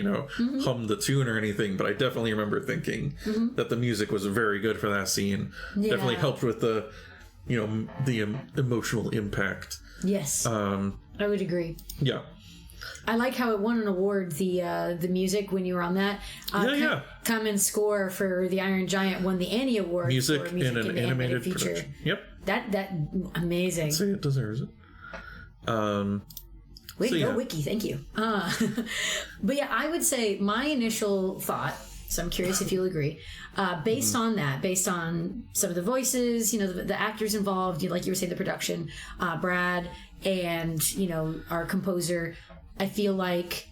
hum the tune or anything. But I definitely remember thinking that the music was very good for that scene. Yeah. Definitely helped with the, the emotional impact. Yes, I would agree. Yeah. I like how it won an award. The music when you were on that. Common score for the Iron Giant won the Annie Award. Music for in an animated feature. Production. Yep. That amazing. I'd say it deserves it. Way to go, Wiki. Thank you. But yeah, I would say my initial thought. So I'm curious if you'll agree. Based on some of the voices, the actors involved, like you were saying, the production, Brad, and our composer. I feel like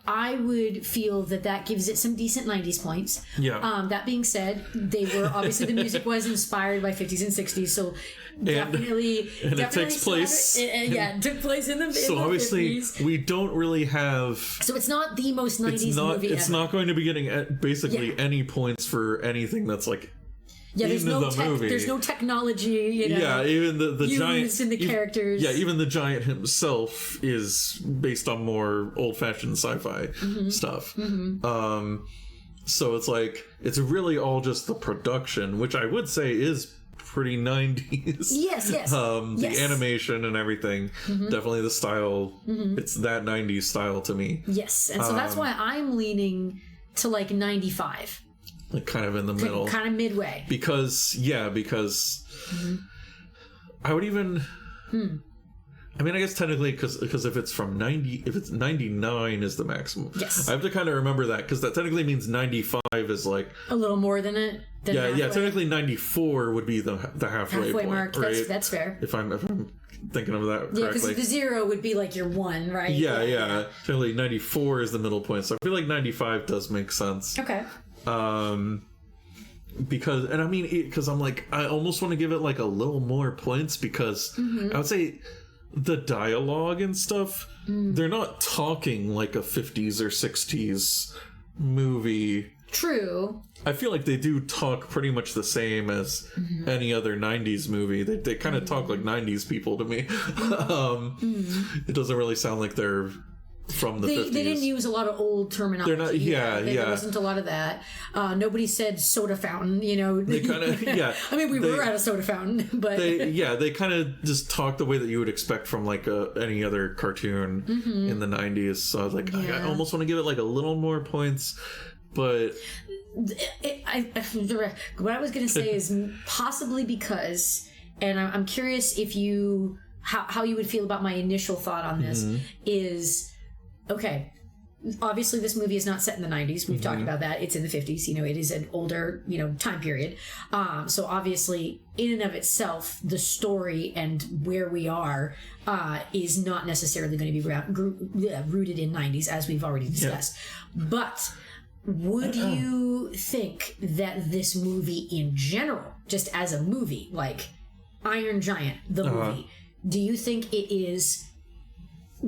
I would feel that gives it some decent 90s points. Yeah. That being said, the music was inspired by 50s and 60s, so definitely it takes place. It took place in the 50s. So obviously, we don't really have. So it's not the most 90s movie It's ever. not going to be getting basically any points for anything that's like. Yeah, there's no technology, Yeah, even the giant in the characters. Yeah, even the giant himself is based on more old-fashioned sci-fi stuff. So it's like it's really all just the production, which I would say is pretty 90s. Yes. The animation and everything, definitely the style. It's that 90s style to me. Yes, and so that's why I'm leaning to like 95. Like kind of in the middle, kind of midway, because I would even I mean, I guess technically because if it's 99 is the maximum. Yes, I have to kind of remember that, because that technically means 95 is like a little more than it. Technically 94 would be the halfway point, mark, right? That's fair. If I'm thinking of that correctly. Yeah, because the 0 would be like your 1, right? Yeah. Technically 94 is the middle point, so I feel like 95 does make sense. Okay. Because I'm like, I almost want to give it like a little more points, because I would say the dialogue and stuff, they're not talking like a 50s or 60s movie. True. I feel like they do talk pretty much the same as any other 90s movie. They kind of talk like 90s people to me. It doesn't really sound like they're from the 50s. They didn't use a lot of old terminology. They're not, There wasn't a lot of that. Nobody said soda fountain, They kind of, I mean, we were at a soda fountain, but... they kind of just talk the way that you would expect from, like, any other cartoon in the 90s. So I was like, I almost want to give it, like, a little more points, but... What I was going to say is possibly because, and I'm curious if you... How you would feel about my initial thought on this is... Okay, obviously this movie is not set in the 90s. We've talked about that. It's in the 50s. It is an older, time period. So obviously, in and of itself, the story and where we are is not necessarily going to be rooted in 90s, as we've already discussed. Yeah. But would you think that this movie in general, just as a movie, like Iron Giant, the movie, do you think it is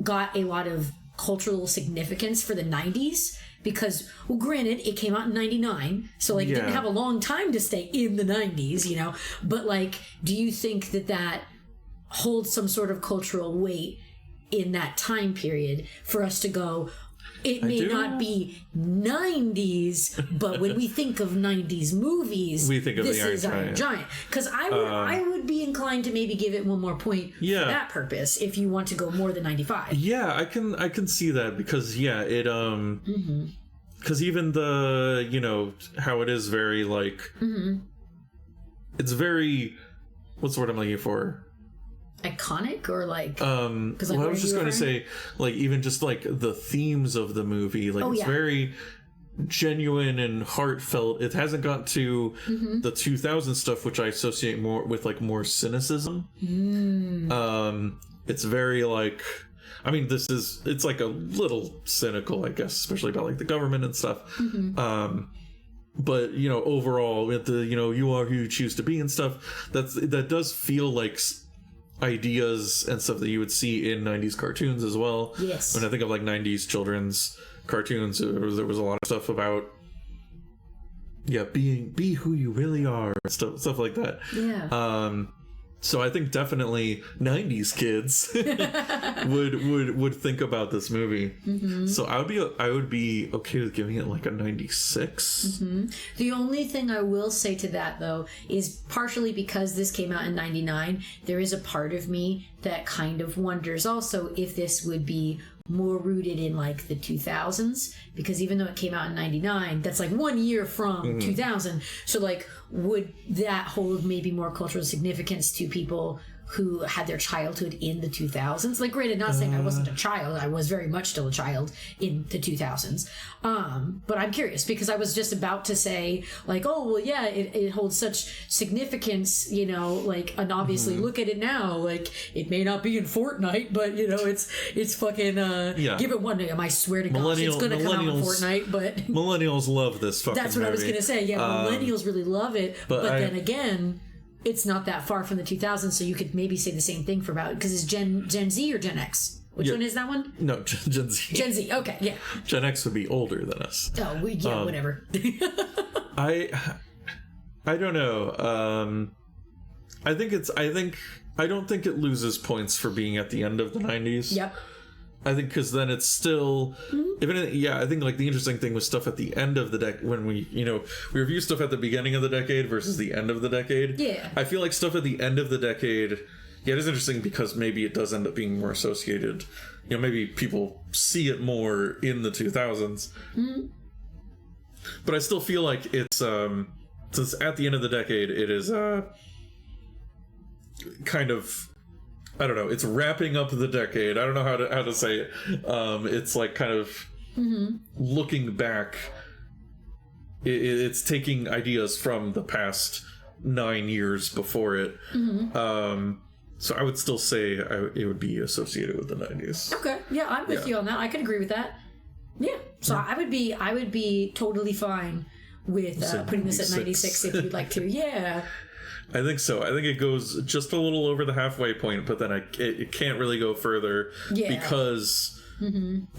got a lot of cultural significance for the 90s? Because, well, granted, it came out in 99, so it didn't have a long time to stay in the 90s, but do you think that holds some sort of cultural weight in that time period for us to go, it may not be 90s, but when we think of 90s movies, we think of this the is Iron Giant. Because I would be inclined to maybe give it one more point for that purpose if you want to go more than 95. Yeah, I can see that, because it because even the how it is very it's very, what's the word I'm looking for? Iconic, or because I was just going to say, even just the themes of the movie, it's very genuine and heartfelt. It hasn't got to the 2000 stuff, which I associate more with like more cynicism. It's very like, I mean, it's like a little cynical, I guess, especially about like the government and stuff. But, you know, overall, with the, you know, you are who you choose to be and stuff, that does feel like ideas and stuff that you would see in 90s cartoons as well. Yes. When I think of like 90s children's cartoons, there was a lot of stuff about be who you really are, stuff like that. So I think definitely 90s kids would think about this movie. So I would be okay with giving it like a 96. The only thing I will say to that, though, is partially because this came out in 99, there is a part of me that kind of wonders also if this would be more rooted in like the 2000s, because even though it came out in 99, that's like 1 year from 2000. So like, would that hold maybe more cultural significance to people who had their childhood in the 2000s? Like, granted, not saying I wasn't a child, I was very much still a child in the 2000s. But I'm curious, because I was just about to say, like, oh, well, yeah, it holds such significance, you know, like, and obviously look at it now, like, it may not be in Fortnite, but, you know, it's fucking, give it one day, I swear to God, it's gonna come out in Fortnite, but... Millennials love this fucking That's what movie. I was gonna say, millennials really love it, but then again... It's not that far from the 2000s, so you could maybe say the same thing for about, because it's Gen Z or Gen X? Which one is that one? No, Gen Z. Gen Z, okay, yeah. Gen X would be older than us. Oh, whatever. I don't know. I don't think it loses points for being at the end of the 90s. Yep. I think because then it's still, I think like the interesting thing was stuff at the end of the decade, when we review stuff at the beginning of the decade versus the end of the decade. Yeah. I feel like stuff at the end of the decade, it is interesting because maybe it does end up being more associated. You know, maybe people see it more in the 2000s. But I still feel like it's, since at the end of the decade, it is kind of, I don't know, it's wrapping up the decade. I don't know how to say it. It's like kind of looking back. It's taking ideas from the past 9 years before it. So I would still say it would be associated with the 90s. Okay, yeah, I'm with you on that. I could agree with that. Yeah, so I would be totally fine with putting this at 96 if you'd like to. Yeah. I think so. I think it goes just a little over the halfway point, but then it can't really go further because,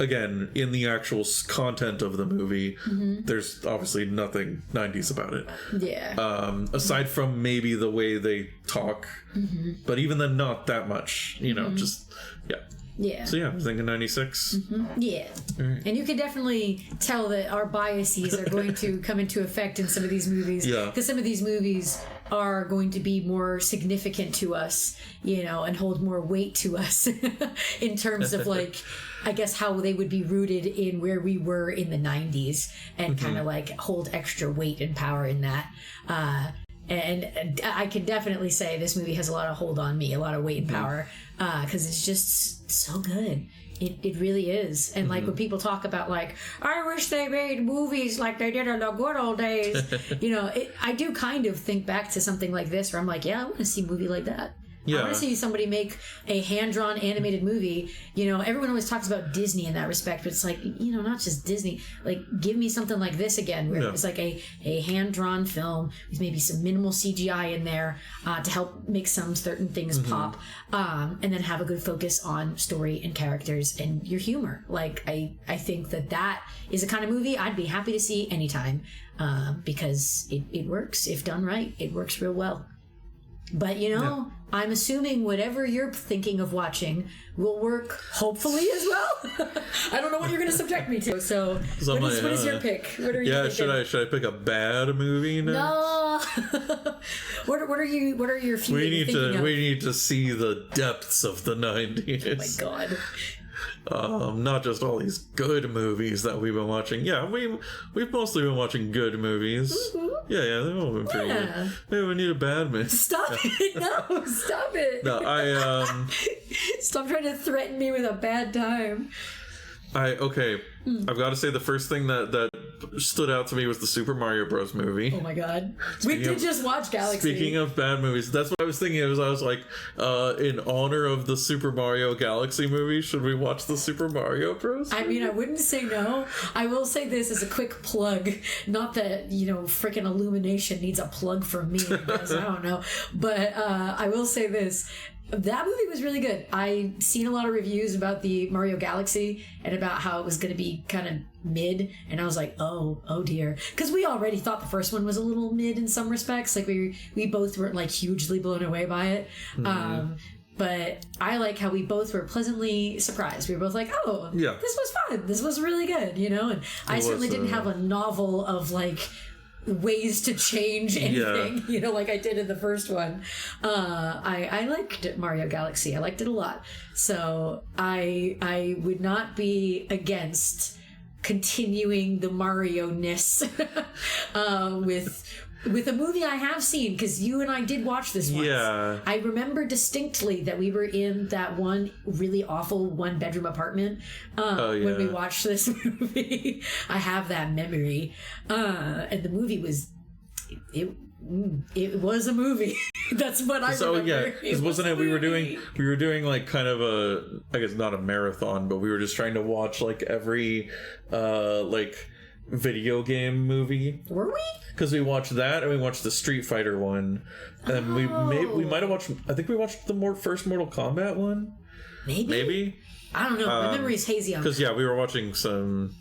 again, in the actual content of the movie, there's obviously nothing 90s about it. Yeah. Aside from maybe the way they talk, but even then, not that much. You know, just yeah. So I'm thinking 96. Yeah. Right. And you can definitely tell that our biases are going to come into effect in some of these movies. Yeah. Because some of these movies are going to be more significant to us, you know, and hold more weight to us in terms of like, I guess how they would be rooted in where we were in the 90s and kind of like hold extra weight and power in that. And I can definitely say this movie has a lot of hold on me, a lot of weight and power, because it's just so good. It really is. And like when people talk about like, I wish they made movies like they did in the good old days, you know, I do kind of think back to something like this where I'm like, yeah, I want to see a movie like that. Yeah. I want to see somebody make a hand-drawn animated movie. You know, everyone always talks about Disney in that respect, but it's like, you know, not just Disney. Like, give me something like this again, where it's like a hand-drawn film with maybe some minimal CGI in there to help make some certain things pop, and then have a good focus on story and characters and your humor. Like, I think that is a kind of movie I'd be happy to see anytime, because it works. If done right, it works real well. But, you know, I'm assuming whatever you're thinking of watching will work, hopefully, as well. I don't know what you're going to subject me to. So what is your pick? What are you thinking? Should I pick a bad movie next? No. What are your few we need to see the depths of the 90s. Oh, my God. Not just all these good movies that we've been watching. Yeah, we've mostly been watching good movies. Yeah, they've all been pretty good. Maybe we need a bad movie. Stop it! No, stop it! No, stop trying to threaten me with a bad time. I've got to say the first thing that stood out to me was the Super Mario Bros. Movie. Oh my god. We did just watch Galaxy. Speaking of bad movies, that's what I was thinking. I was like, in honor of the Super Mario Galaxy movie, should we watch the Super Mario Bros. movie? I mean, I wouldn't say no. I will say this as a quick plug. Not that, freaking Illumination needs a plug from me, I guess. I don't know. But I will say this. That movie was really good. I've seen a lot of reviews about the Mario Galaxy and about how it was going to be kind of mid, and I was like, oh dear, because we already thought the first one was a little mid in some respects. Like we both weren't like hugely blown away by it. Mm-hmm. But I like how we both were pleasantly surprised. We were both like, oh, yeah, this was fun. This was really good, And I certainly didn't have a novel of like ways to change anything, like I did in the first one. I liked Mario Galaxy. I liked it a lot. So I would not be against continuing the Mario-ness with a movie I have seen, because you and I did watch this once. Yeah. I remember distinctly that we were in that one really awful one-bedroom apartment when we watched this movie. I have that memory. And the movie was... It was a movie. That's what I remember. So yeah, because wasn't it? We were doing like kind of a, I guess not a marathon, but we were just trying to watch like every like video game movie. Were we? Because we watched that and we watched the Street Fighter one, and we might have watched. I think we watched the first Mortal Kombat one. Maybe. I don't know. My memory is hazy on that. Because we were watching some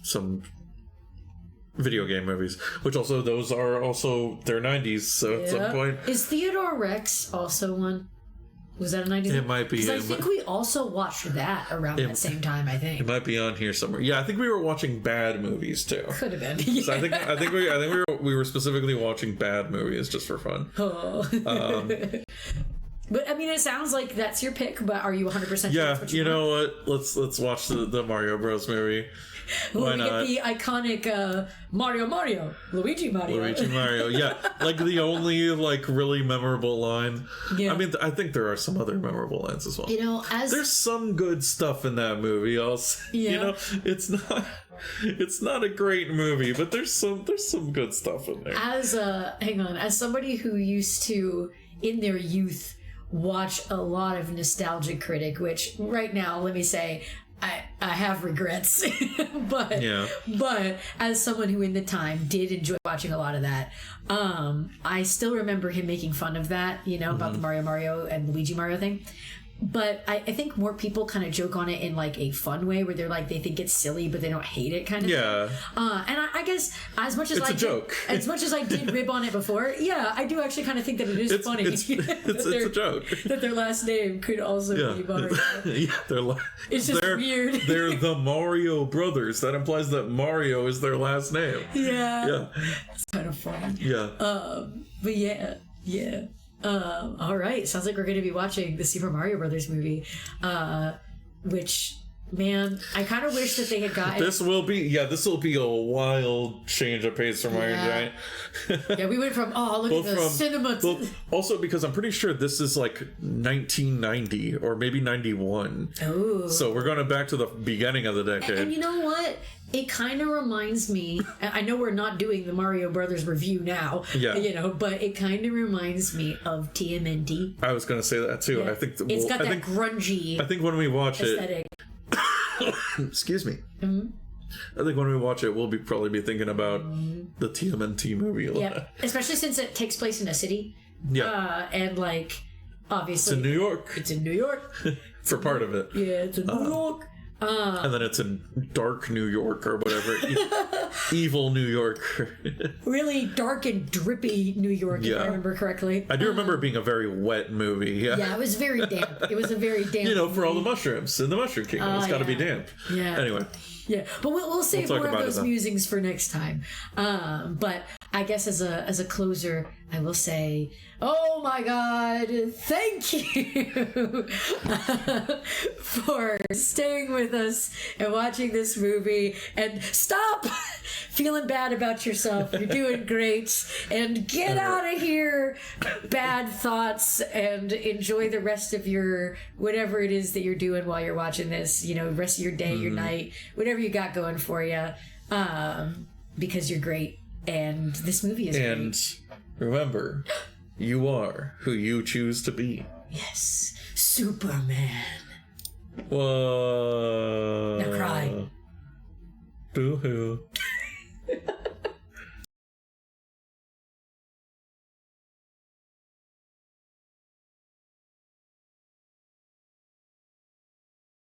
video game movies, which also those are also they're 90s, so at some point. Is Theodore Rex also one? Was that a 90s? It might be. Because I think we also watched that around that same time, I think. It might be on here somewhere. Yeah, I think we were watching bad movies too. Could have been. Yeah. So I think we were specifically watching bad movies just for fun. Oh. But I mean, it sounds like that's your pick, but are you 100% sure? What you know what? Let's watch the Mario Bros. Movie. Why not? Get the iconic Luigi Mario. Yeah, like the only like really memorable line. Yeah. I mean, I think there are some other memorable lines as well. There's some good stuff in that movie. Also, it's not a great movie, but there's some good stuff in there. As somebody who used to in their youth watch a lot of Nostalgia Critic, which right now, let me say, I have regrets, but as someone who in the time did enjoy watching a lot of that, I still remember him making fun of that, about the Mario and Luigi Mario thing. But I think more people kind of joke on it in like a fun way, where they're like, they think it's silly, but they don't hate it, kind of. Yeah. Thing. And I guess as much as as much as I did rib on it before, I do actually kind of think that it is funny. It's a joke that their last name could also be Mario. It's just weird. They're the Mario brothers. That implies that Mario is their last name. Yeah. It's kind of fun. Yeah. But yeah. All right. Sounds like we're going to be watching the Super Mario Brothers movie, which, man, I kind of wish that they had gotten... This will be a wild change of pace from Iron Giant. Yeah, we went from, look at the cinema... Also, because I'm pretty sure this is like 1990 or maybe 91. Oh. So we're going back to the beginning of the decade. And you know what? It kind of reminds me, I know we're not doing the Mario Brothers review now, but it kind of reminds me of TMNT. I was going to say that too. Yeah. I think it's got that grungy. I think when we watch aesthetic. Excuse me. Mm-hmm. I think when we watch it, we'll probably be thinking about the TMNT movie a lot. Yeah, especially since it takes place in a city. Yeah. And like, obviously. It's in New York. It's in New York. For part of it. Yeah, it's in New York. And then it's in dark New York or whatever. Evil New York. Really dark and drippy New York, if I remember correctly. I do remember it being a very wet movie. Yeah, it was very damp. It was a very damp movie. For all the mushrooms in the Mushroom Kingdom. It's got to be damp. Yeah. Anyway. Yeah, but we'll save more of those musings for next time. But I guess as a closer, I will say, oh my God, thank you for staying with us and watching this movie. And stop feeling bad about yourself. You're doing great. And get out of here, bad thoughts, and enjoy the rest of your whatever it is that you're doing while you're watching this. Rest of your day, your night, whatever you got going for you. because you're great, and this movie is and great. Remember, you are who you choose to be. Yes, Superman. Whoa. Now cry. Boo-hoo.